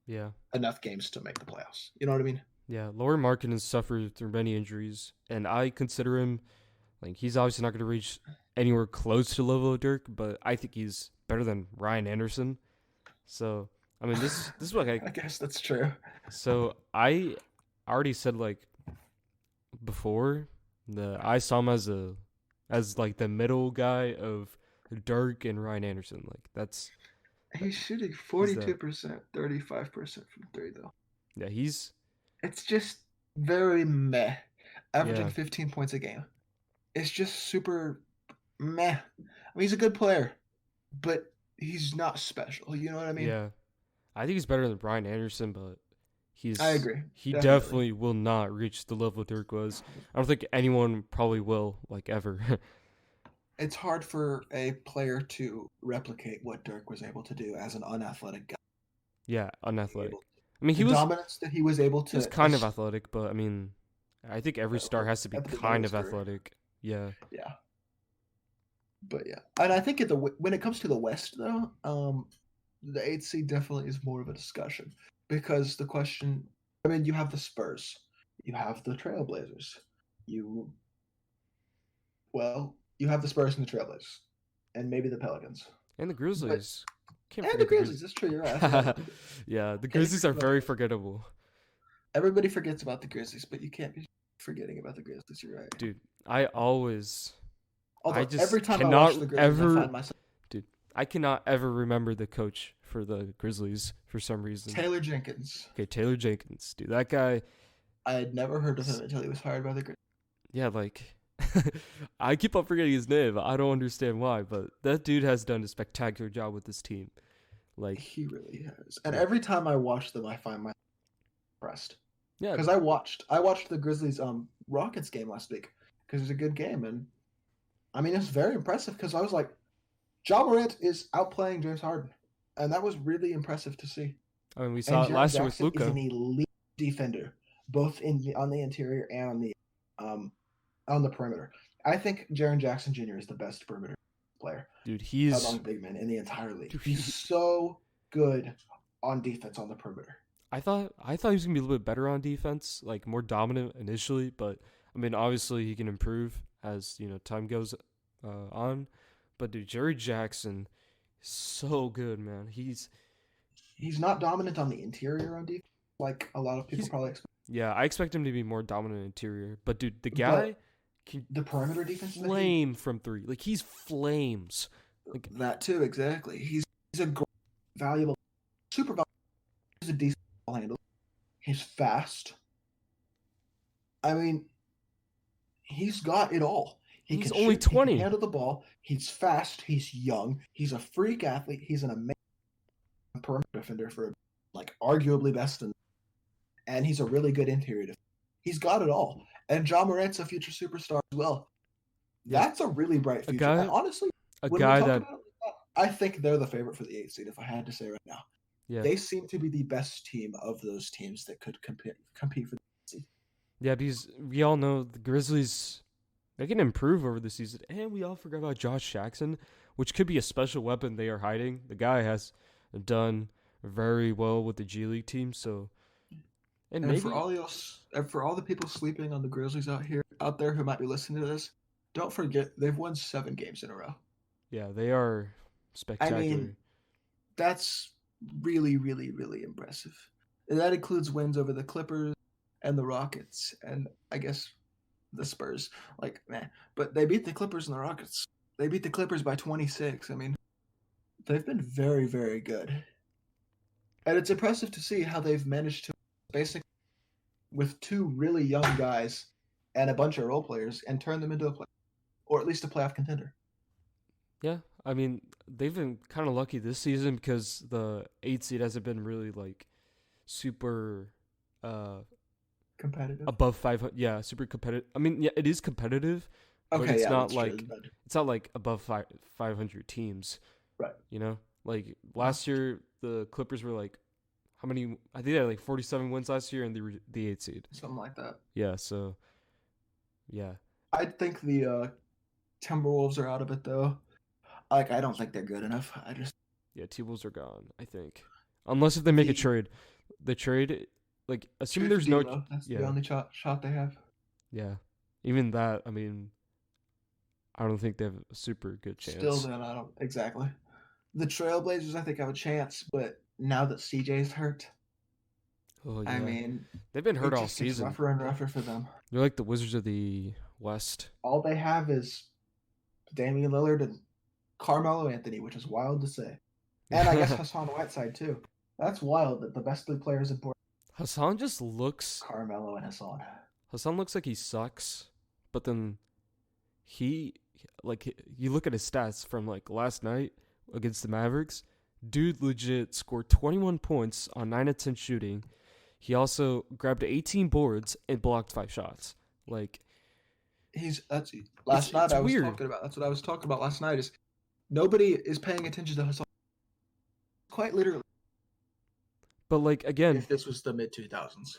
Yeah. enough games to make the playoffs. You know what I mean? Yeah. Lauri Markkanen has suffered through many injuries, and I consider him like he's obviously not going to reach anywhere close to the level of Dirk, but I think he's better than Ryan Anderson. So I mean, this is what I guess that's true. So I already said like before I saw him as like the middle guy of Dirk and Ryan Anderson. Like that's He's shooting he's the 42%, 35% from three, though. yeah he's It's just very meh. Averaging yeah 15 points a game. It's just super meh. I mean, he's a good player, but he's not special. You know what I mean? yeah. I think he's better than Ryan Anderson, but I agree. he Definitely. definitely will not reach the level Dirk was. I don't think anyone probably will like ever. It's hard for a player to replicate what Dirk was able to do as an unathletic guy. Yeah, unathletic. Able I mean, the dominance that he was able he was to. kind of athletic, but I mean, I think every star has to be At the beginning kind of of his career. athletic. Yeah. Yeah. But yeah, and I think when it comes to the West, though, the 8th seed definitely is more of a discussion because the question. I mean, you have the Spurs, you have the Trailblazers, you you have the Spurs and the Trailblazers, and maybe the Pelicans, And the but Grizzlies. Can't and the forget the Grizzlies. Grizzlies. That's true. You're right. I forgot about the Grizzlies. Yeah, the Can't Grizzlies are forget about the very Grizzlies. forgettable. Everybody forgets about the Grizzlies, but you can't be forgetting about the Grizzlies. You're right. Dude, I Although just every time I watch cannot the Grizzlies, I ever, find myself dude, I cannot ever remember the coach for the Grizzlies for some reason. Taylor Jenkins. Okay, Taylor Jenkins, dude, that guy. I had never heard of him until he was hired by the Grizzlies. Yeah, like, I keep on forgetting his name. I don't understand why, but that dude has done a spectacular job with this team. Like, He really has. And yeah, every time I watch them, I find myself impressed. yeah, Because I watched the Grizzlies Rockets game last week because it was a good game, and I mean it's very impressive because I was like, Ja Morant is outplaying James Harden, and that was really impressive to see. I mean, we saw And it Jaren last year with Jackson is Luka. an elite defender, both on the interior and um on the perimeter. I think Jaren Jackson Jr. is the best perimeter player Dude, among big men in the entire league. dude, He's so good on defense on the perimeter. I thought he was gonna be a little bit better on defense, like more dominant initially, but I mean, obviously he can improve as time goes on. But dude, Jerry Jackson, is so good, man. He's not dominant on the interior on defense, like a lot of people He's probably expect. yeah, I expect him to be more dominant interior. But dude, the guy But can the perimeter defense flame from three. Like he's flames. Like that too, exactly. He's a valuable, super valuable. He's a decent ball handler. He's fast. I mean, he's got it all. he's only shoot, he 20. can handle the ball. He's fast. He's young. He's a freak athlete. He's an amazing perimeter defender for like arguably best in, and he's a really good interior defender. He's got it all. And Ja Morant's a future superstar as well. Yeah. That's a really bright future. guy- And honestly, A when guy we talk that about it like that, I think they're the favorite for the 8th seed. If I had to say right now, yeah they seem to be the best team of those teams that could compete for the 8th seed. yeah because we all know the Grizzlies. They can improve over the season, and we all forgot about Josh Jackson, which could be a special weapon they are hiding. The guy has done very well with the G League team, so And maybe for all the people sleeping on the Grizzlies out there who might be listening to this, don't forget they've won 7 games in a row. yeah, they are I spectacular. mean, that's really, really, really impressive. And that includes wins over the Clippers and the Rockets, and I guess the Spurs. Like, man, but they beat the Clippers and the Rockets. They beat the Clippers by 26. I mean, they've been very, very good. And it's impressive to see how they've managed to basically with 2 really young guys and a bunch of role players and turn them into a play, or at least a playoff contender. Yeah, I mean they've been kind of lucky this season because the 8th seed hasn't been really like super Competitive. above 500. Yeah, super competitive. I mean, yeah, it is competitive, but Okay, it's yeah, not that's like true. it's not like above 500 teams. Right. Like last year the Clippers were like how many? I think they had like 47 wins last year, and they were the 8th seed. Something like that. Yeah. So yeah. I think the Timberwolves are out of it though. Like, I don't think they're good enough. Yeah, T-Wolves are gone, I think. Unless if they make a The trade. The trade, like, assuming trade for there's no... D'Lo, that's the Yeah, only shot they have. yeah. Even that, I mean, I don't think they have a super good Still, chance. then I don't exactly. The Trailblazers, I think, have a chance, but now that CJ's hurt, Oh, I yeah. mean, They've been hurt it all just gets season. rougher and rougher for them. They're like the Wizards of the West. All they have is Damian Lillard and Carmelo Anthony, which is wild to say. And I guess Hassan Whiteside, too. That's wild that the best three players in Portland Hassan just looks... Carmelo and Hassan. Hassan looks like he sucks, but then he... Like, you look at his stats from, like, last night against the Mavericks. Dude legit scored 21 points on 9 of 10 shooting. He also grabbed 18 boards and blocked 5 shots. Like, That's it's what I was weird. talking about. That's what I was talking about last night. Is nobody is paying attention to Hassan. Quite literally, But, like, again, if this was the mid 2000s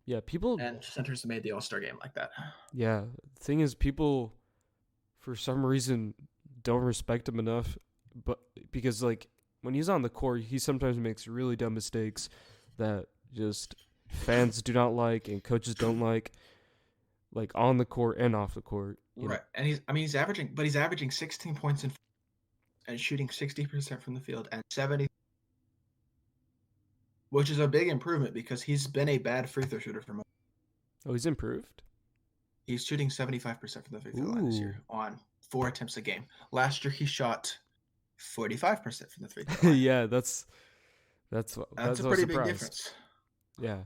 yeah, people... and centers made the All Star game like that. Yeah, the thing is, people, for some reason, don't respect him enough. But because, like, when he's on the court, he sometimes makes really dumb mistakes that just fans do not like and coaches don't like on the court and off the court. Right, and he's averaging 16 points and shooting 60% from the field and 70, which is a big improvement because he's been a bad free throw shooter for most. Oh, he's improved? He's shooting 75% from the free throw line this year on 4 attempts a game. Last year he shot 45% from the free throw line. Yeah, that's a pretty big difference. Yeah.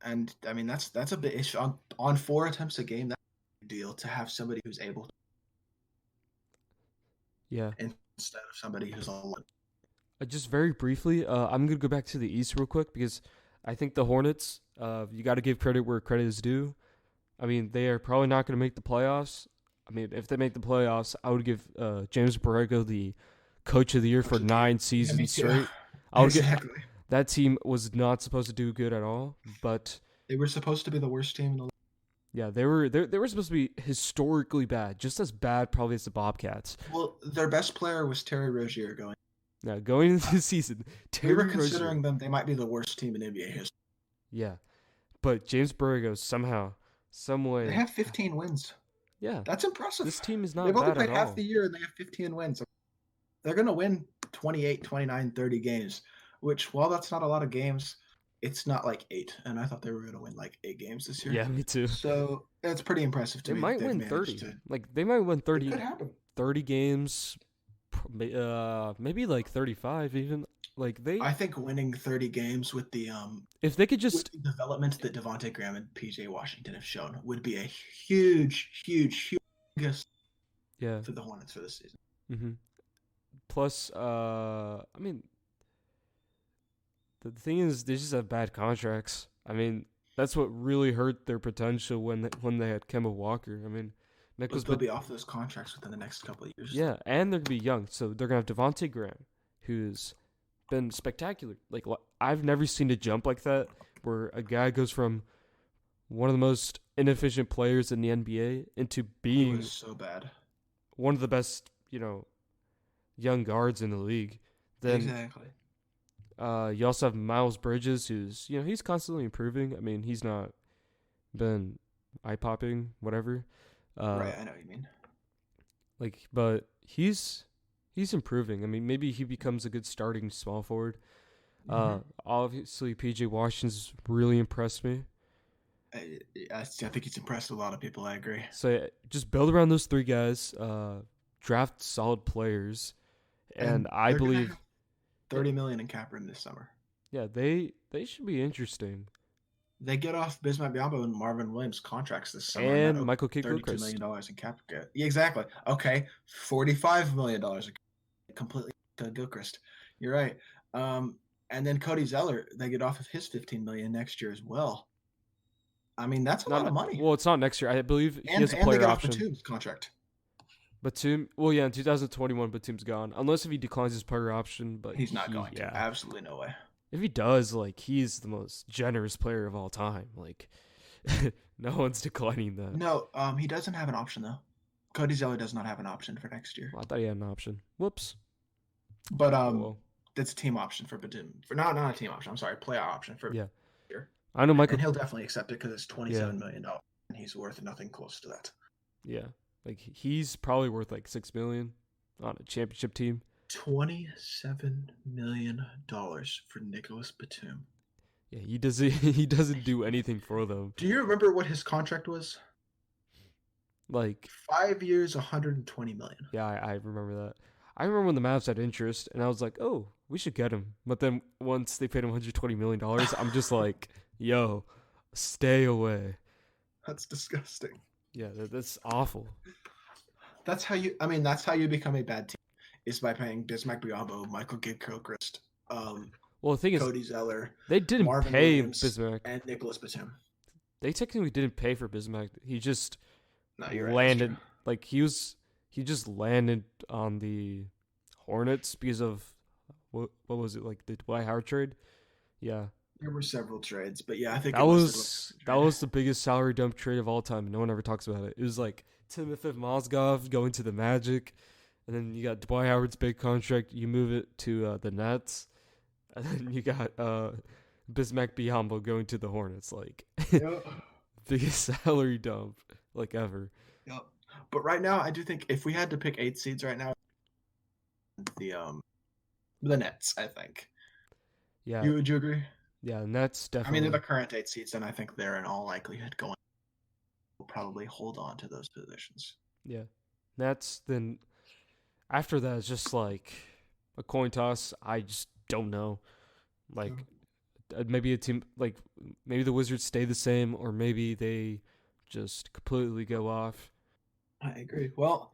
And I mean that's a big issue on 4 attempts a game. That's a big deal to have somebody who's able to, yeah, instead of somebody who's all. Just very briefly, I'm gonna go back to the East real quick because I think the Hornets. You got to give credit where credit is due. I mean, they are probably not going to make the playoffs. I mean, if they make the playoffs, I would give James Borrego the Coach of the Year for 9 seasons straight. I would Exactly. That team was not supposed to do good at all, but They were supposed to be the worst team in the league. yeah, they were supposed to be historically bad, just as bad probably as the Bobcats. Well, their best player was Terry Rozier going. Now, going into the season, We were Terry considering Rozier, them. They might be the worst team in NBA history. yeah, but James Borrego somehow, some way, They have 15 wins. yeah, That's impressive. this team is not They've only bad played at half all. the year and they have 15 wins. They're going to win 28, 29, 30 games, which, while that's not a lot of games, it's not like 8. And I thought they were going to win like 8 games this year. Yeah, me too. So it's pretty impressive to They me. might They've win managed 30. to- Like, they might win It 30, could happen. 30 games, maybe like 35 even. Like, I think winning 30 games with the if they could with just, the development that Devontae Graham and PJ Washington have shown would be a huge yeah. for the Hornets for this season. Mm-hmm. Plus, I mean, the thing is, they just have bad contracts. I mean, that's what really hurt their potential when they had Kemba Walker. I mean, Nicholas, But they'll be off those contracts within the next couple of years. yeah, and they're gonna be young, so they're gonna have Devontae Graham, who's been spectacular. Like, I've never seen a jump like that where a guy goes from one of the most inefficient players in the NBA into He being was so bad. one of the best, young guards in the league. Then Exactly. you also have Miles Bridges, who's he's constantly improving. I mean, he's not been eye popping, whatever. Right, I know what you mean. But he's improving. I mean, maybe he becomes a good starting small forward. Obviously, PJ Washington's really impressed me. I think he's impressed a lot of people. I agree. So yeah, just build around those 3 guys. Draft solid players, and I they're gonna believe have $30 million in cap room this summer. yeah, they should be interesting. They get off Bismack Biyombo and Marvin Williams contracts this summer. And that'll Michael $32 Kidd-Gilchrist. million in cap. Yeah, exactly. Okay, $45 million completely to Gilchrist. You're right. And then Cody Zeller, they get off of his $15 million next year as well. I mean, that's a lot of money. Well, it's not next year. I believe he has a and player they get option. off Batum's contract. Batum, well, yeah, in 2021, Batum's gone. Unless if he declines his player option, but He's not going yeah. to. Absolutely no way. If he does, he's the most generous player of all time. No one's declining that. No, he doesn't have an option though. Cody Zeller does not have an option for next year. Well, I thought he had an option. Whoops. But Well, That's a team option for Batum. Not a team option. I'm sorry, player option for Yeah. year. I know Michael. And he'll definitely accept it because it's Yeah. $27 million, and he's worth nothing close to that. Yeah. Like he's probably worth like $6 million on a championship team. $27 million for Nicholas Batum. Yeah, he doesn't do anything for them. Do you remember what his contract was? Like 5 years, $120 million. Yeah, I remember that. I remember when the Mavs had interest, and I was like, "Oh, we should get him." But then once they paid him $120 million, I'm just like, "Yo, stay away." That's disgusting. Yeah, that's awful. That's how you become a bad team, is by paying Bismack Biyombo, Michael Gilchrist, Well, the thing is, Cody Zeller, they didn't Marvin pay Williams, Bismack, and Nicholas Batum. They technically didn't pay for Bismack. He just You're landed right, like he just landed on the Hornets because of what was it, like the Dwight Howard trade? Yeah. there were several trades, but yeah, I think That was the biggest salary dump trade of all time. No one ever talks about it. It was like Timothy Mozgov going to the Magic, and then you got Dwight Howard's big contract. You move it to the Nets, and then you got Bismack Biyombo going to the Hornets. Like Yep. biggest salary dump like ever. Yep. But right now, I do think if we had to pick 8 seeds right now, the Nets, I think. Yeah. Would you agree? Yeah, Nets I definitely. mean, they're the current 8 seeds, and I think they're in all likelihood will probably hold on to those positions. Yeah. Nets, then after that, it's just like a coin toss. I just don't know. Like, maybe a team, like, maybe the Wizards stay the same, or maybe they just completely go off. I agree. Well,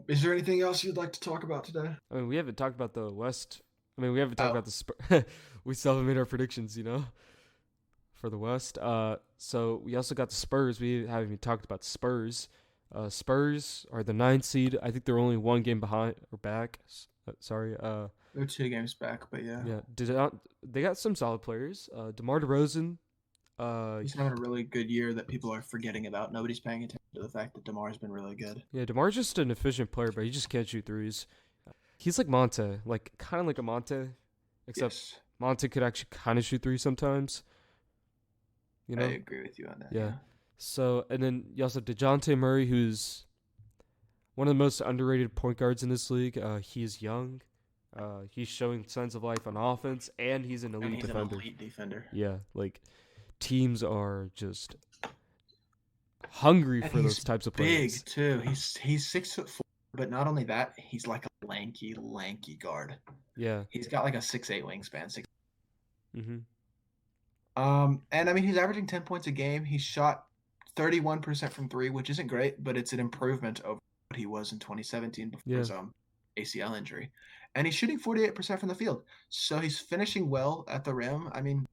is there anything else you'd like to talk about today? I mean, we haven't talked about the West. I mean, we haven't talked about the Spurs. We still haven't made our predictions, for the West. So we also got the Spurs. We haven't even talked about the Spurs. Spurs are the 9th seed. I think they're only 1 game behind or back. Sorry. They're 2 games back, but yeah. Yeah. They got some solid players. DeMar DeRozan. He's having a really good year that people are forgetting about. Nobody's paying attention to the fact that DeMar's been really good. Yeah, DeMar's just an efficient player, but he just can't shoot threes. He's like Monte, like kind of like a Monte, except Monte could actually kind of shoot threes sometimes. I agree with you on that. Yeah. So, and then you also have DeJounte Murray, who's one of the most underrated point guards in this league. He's young. He's showing signs of life on offense, and he's an elite defender. An elite defender. Yeah, like teams are just hungry for those types of players. Big too. He's 6'4", but not only that, he's like a lanky guard. Yeah. He's got like a 6'8" wingspan. 6. Mm-hmm. And I mean, he's averaging 10 points a game. He shot 31% from 3, which isn't great, but it's an improvement over what he was in 2017 before his ACL injury. And he's shooting 48% from the field. So he's finishing well at the rim. I mean,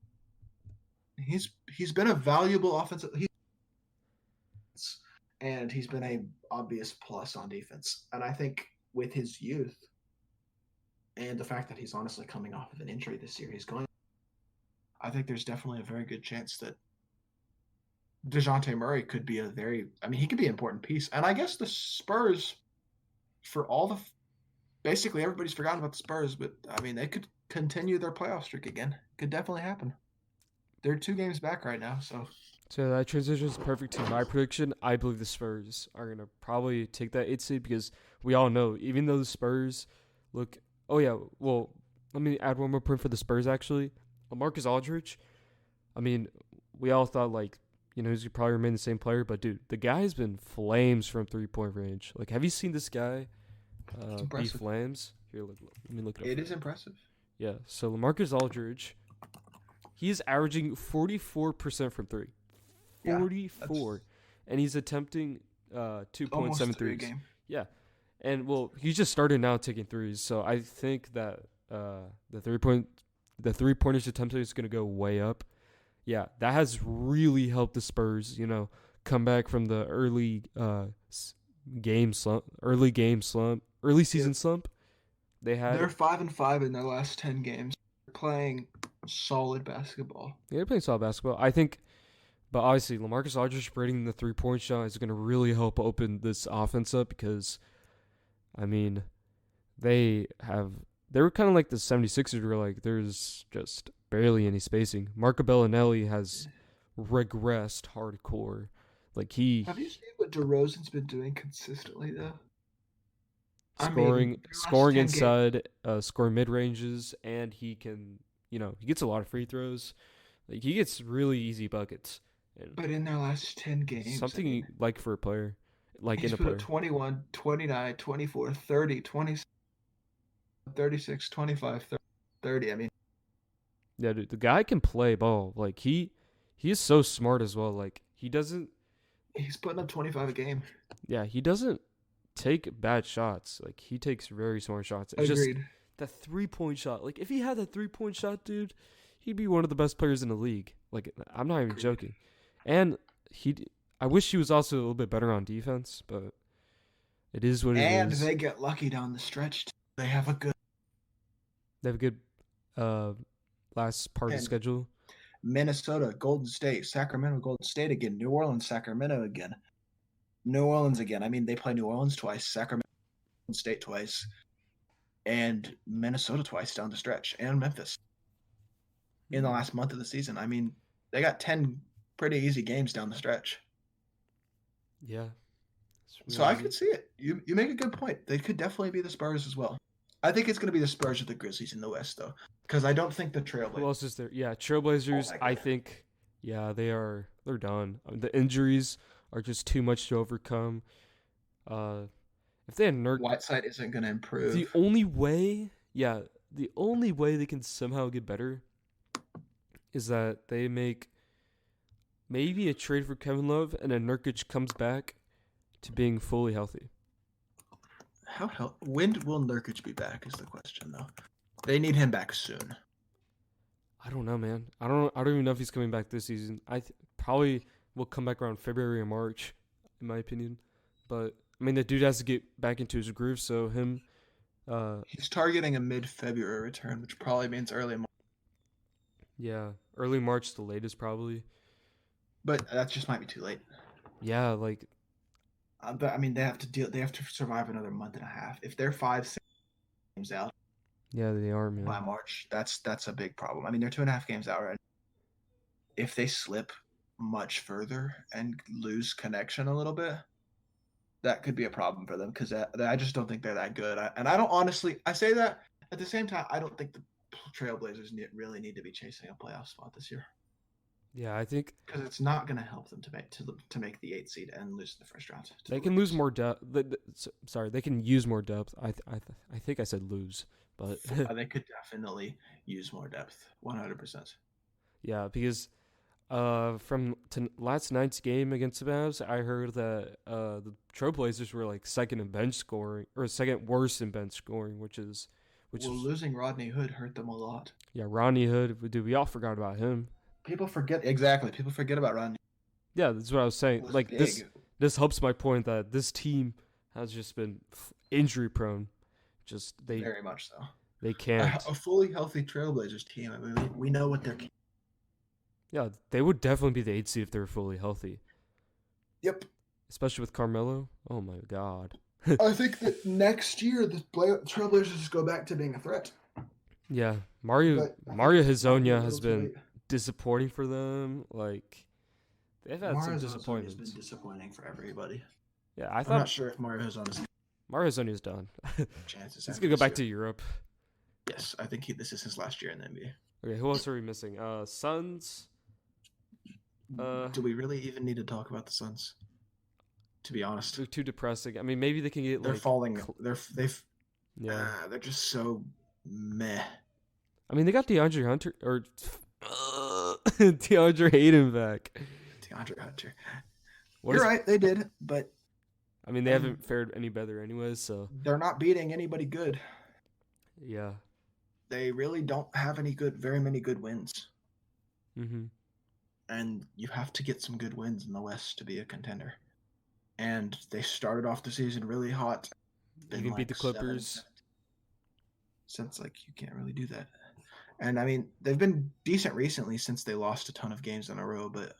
he's been a valuable offensive, and he's been a obvious plus on defense. And I think with his youth and the fact that he's honestly coming off of an injury this year, I think there's definitely a very good chance that DeJounte Murray could be he could be an important piece. And I guess the Spurs, basically everybody's forgotten about the Spurs, but I mean, they could continue their playoff streak again. Could definitely happen. They're 2 games back right now, so that transitions perfect to my prediction. I believe the Spurs are going to probably take that 8th seed because we all know, even though the Spurs look... Oh, yeah, well, let me add one more point for the Spurs, actually. LaMarcus Aldridge, I mean, we all thought, he's going to probably remain the same player, but, dude, the guy's been flames from 3-point range. Like, have you seen this guy be flames? Here, let me look it up. It is impressive. Yeah, so LaMarcus Aldridge, he's averaging 44% from 3. 44. And he's attempting 2.7 threes. Yeah. And, well, he just started now taking threes, so I think that the three-pointers attempted is going to go way up. Yeah, that has really helped the Spurs, come back from the early season slump. They're 5-5 in their last 10 games. They're playing solid basketball. Yeah, they're playing solid basketball. I think, but obviously LaMarcus Aldridge bringing the 3-point shot is going to really help open this offense up because, I mean, they have they were kind of like the 76ers were like, there's just barely any spacing. Marco Bellinelli has regressed hardcore. Like Have you seen what DeRozan's been doing consistently though? I mean, their last scoring 10 games, inside, scoring mid ranges, and he can, he gets a lot of free throws. Like he gets really easy buckets, and but in their last 10 games, I something mean, you like for a player, like in he's a put up player. 21, 29, 24, 30, 20, 36, 25, 30. 30. I mean, Yeah, dude, the guy can play ball. Like he is so smart as well. Like he doesn't. he's putting up 25 a game. Yeah, he doesn't take bad shots. Like he takes very smart shots. It's just Agreed. the 3-point shot. Like if he had that 3-point shot, dude, he'd be one of the best players in the league. Like I'm not even Agreed. joking. And I wish he was also a little bit better on defense, but it is what it And is. they get lucky down the stretch. They have a good They have a good uh last part of the and schedule. Minnesota, Golden State, Sacramento, Golden State again, New Orleans, Sacramento again, New Orleans again. I mean, they play New Orleans twice, Sacramento, Golden State twice, and Minnesota twice down the stretch, and Memphis in the last month of the season. I mean, they got 10 pretty easy games down the stretch. Yeah. So I could see it. You make a good point. They could definitely be the Spurs as well. I think it's going to be the Spurs or the Grizzlies in the West, though, because I don't think the Who Trailblazers. else is there? Yeah, Trailblazers. that I good. think. Yeah, they're done. The injuries are just too much to overcome. If they had Nurk, Whiteside isn't going to improve. the only way they can somehow get better is that they make maybe a trade for Kevin Love and then Nurkic comes back to being fully healthy. When will Nurkic be back is the question, though. They need him back soon. I don't know, man. I don't even know if he's coming back this season. Probably will come back around February or March, in my opinion. But I mean, the dude has to get back into his groove. So him, He's targeting a mid-February return, which probably means early March. yeah, early March the latest probably. But that just might be too late. Yeah, like But I mean, they have to survive another month and a half. If they're 5-6 games out yeah, they are, by man. March, that's a big problem. I mean, they're 2.5 games out right. If they slip much further and lose connection a little bit, that could be a problem for them because I just don't think they're that good. I say that at the same time, I don't think the Trailblazers really need to be chasing a playoff spot this year. Yeah, I think because it's not going to help them to make the 8th seed and lose in the first round. They can lose more depth. Sorry, they can use more depth. I think I said lose, but they could definitely use more depth. 100%. Yeah, because from last night's game against the Mavs, I heard that the Trailblazers were like second in bench scoring or second worst in bench scoring, which is losing Rodney Hood hurt them a lot. Yeah, Rodney Hood, dude, we all forgot about him. People forget about Rodney. Yeah, that's what I was saying. Like big. this helps my point that this team has just been injury prone. They very much so. They can't. A fully healthy Trailblazers team. I mean, we know what they're. Yeah, they would definitely be the 8th seed if they were fully healthy. Yep. Especially with Carmelo. Oh my God. I think that next year the Trailblazers just go back to being a threat. Yeah, Mario Hezonja has been disappointing for them. Like they've had some disappointments. Has been disappointing for everybody. Yeah, I'm not sure if Mario Hezonja is done. chances. He's gonna go back to Europe. Yes, I think this is his last year in the NBA. Okay, who else are we missing? Suns. Do we really even need to talk about the Suns? To be honest, they're too depressing. I mean, maybe they can get. They're falling. They're just so meh. I mean, they got DeAndre Hunter or DeAndre Hayden back. DeAndre Hunter. You're right, they did, but I mean, they haven't fared any better anyways, so they're not beating anybody good. Yeah, they really don't have very many good wins. Mm-hmm. And you have to get some good wins in the West to be a contender. And they started off the season really hot. You can beat the Clippers. Since you can't really do that. And I mean, they've been decent recently since they lost a ton of games in a row, but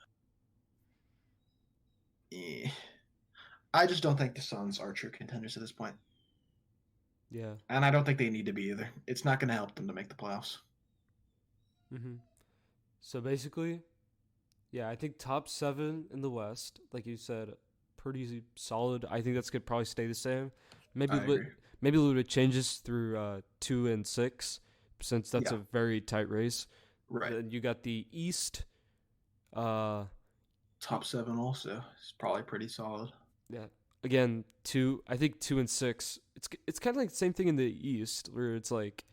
I just don't think the Suns are true contenders at this point. Yeah. And I don't think they need to be either. It's not going to help them to make the playoffs. Mm-hmm. So basically, yeah, I think top 7 in the West, like you said, pretty solid. I think that's gonna probably stay the same. Maybe I a little agree. bit, maybe a little bit changes through 2 and 6, since that's Yeah, a very tight race. right. Then you got the East. Uh, Top 7 also is probably pretty solid. yeah. Again, 2. I think 2 and 6. It's kind of like the same thing in the East, where it's like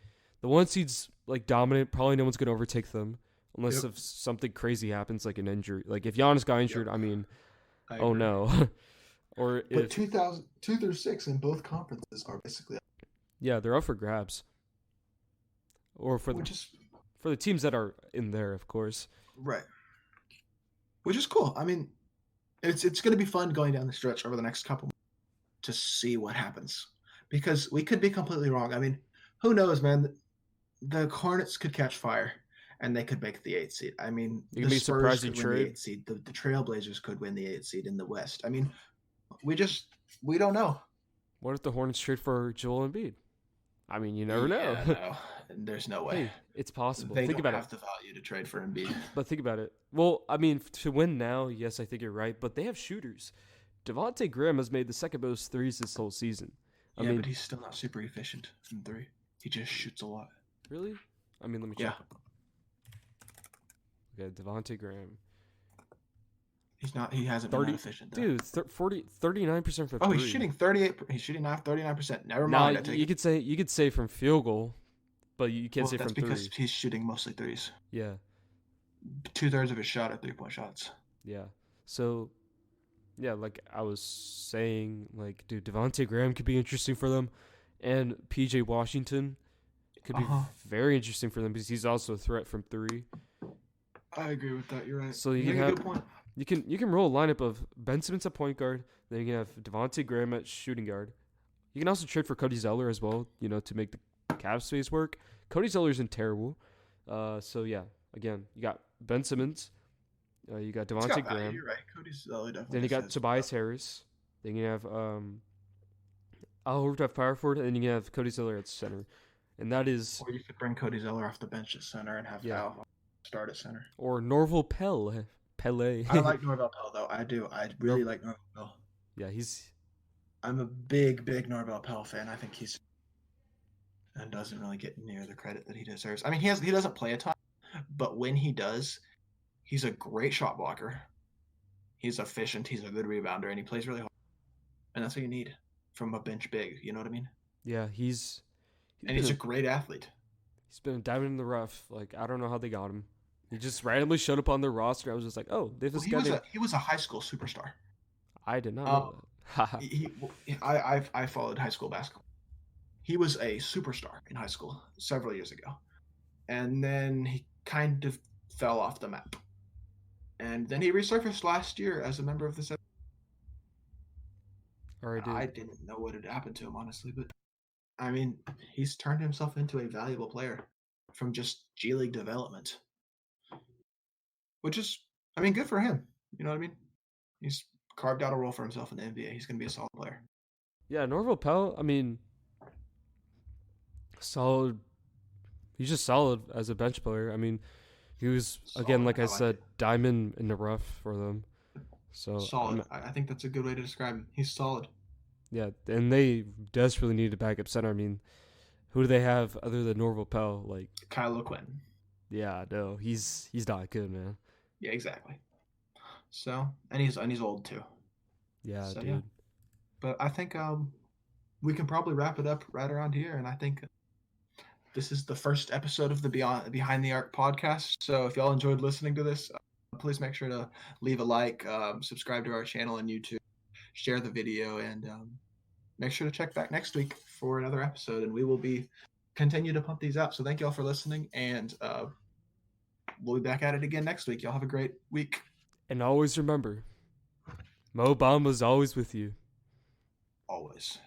the one seeds like dominant. Probably no one's gonna overtake them unless Yep. if something crazy happens, like an injury. Like if Giannis got Yep. injured, I mean, I oh agree. no. Or But if 2002 through 6 in both conferences are basically, yeah, they're up for grabs. Or which is for the teams that are in there, of course. right. Which is cool. I mean, it's going to be fun going down the stretch over the next couple to see what happens because we could be completely wrong. I mean, who knows, man? The Hornets could catch fire and they could make the 8th seed. I mean, It the can be a Spurs surprising could win the trade. 8th seed. The Trailblazers could win the 8th seed in the West. I mean, we don't know. What if the Hornets trade for Joel Embiid? I mean, you never know. Yeah, no, there's no way. Hey, it's possible. They Think don't about it. have the value to trade for Embiid. But think about it. Well, I mean, to win now, yes, I think you're right. But they have shooters. Devontae Graham has made the second most threes this whole season. I Yeah, mean, but he's still not super efficient from 3. He just shoots a lot. really? I mean, let me Yeah, check. Okay, Devontae Graham. he's not. He hasn't been that 30, efficient though. dude, 39% from Oh, three. he's shooting 38. He's shooting now 39%. Never Now mind. I take you it. could say from field goal, but you can't Well, say that's from because three. he's shooting mostly threes. Yeah, 2/3 of his shot are 3-point shots. yeah. So yeah, like I was saying, like dude, Devontae Graham could be interesting for them, and PJ Washington could be very interesting for them because he's also a threat from three. I agree with that. You're right. So You you make can a have good point. you can roll a lineup of Ben Simmons at point guard, then you can have Devontae Graham at shooting guard. You can also trade for Cody Zeller as well, to make the cap space work. Cody Zeller isn't terrible. So yeah, again, you got Ben Simmons, you got It's got Devontae value. Graham, You're right. Cody's definitely. then you got Tobias Harris, then you have Al Horford at power forward, and then you can have Cody Zeller at center, and that is Or you could bring Cody Zeller off the bench at center and have Al start at center. or Norval Pele. I like Norvell Pell though. I do. I really like Norvell Pell. Yeah, he's I'm a big Norvell Pell fan. I think he's and doesn't really get near the credit that he deserves. I mean, he doesn't play a ton, but when he does, he's a great shot blocker. He's efficient. He's a good rebounder, and he plays really hard. And that's what you need from a bench big. You know what I mean? yeah he's And he's a great athlete. he's been a diamond in the rough. Like I don't know how they got him. He just randomly showed up on their roster. I was just like, oh, they have this guy. He was a high school superstar. I did not know that. I followed high school basketball. He was a superstar in high school several years ago, and then he kind of fell off the map. And then he resurfaced last year as a member of the. I didn't know what had happened to him honestly, but I mean, he's turned himself into a valuable player from just G League development, which is, I mean, good for him. You know what I mean? He's carved out a role for himself in the NBA. He's going to be a solid player. Yeah, Norval Pell, I mean, solid. He's just solid as a bench player. I mean, he was, again, like I said, diamond in the rough for them. So solid. I think that's a good way to describe him. He's solid. Yeah, and they desperately need a backup center. I mean, who do they have other than Norval Pell? Like Kyle Quinn. Yeah, no, he's not good, man. Yeah, exactly. So, and he's old too. Yeah, so, dude. Yeah. But I think we can probably wrap it up right around here, and I think this is the first episode of the Behind the Arc podcast. So if y'all enjoyed listening to this, please make sure to leave a like, subscribe to our channel on YouTube, share the video, and make sure to check back next week for another episode, and we will continue to pump these out. So thank y'all for listening, and we'll be back at it again next week. Y'all have a great week. And always remember, Mo Bamba's always with you. Always.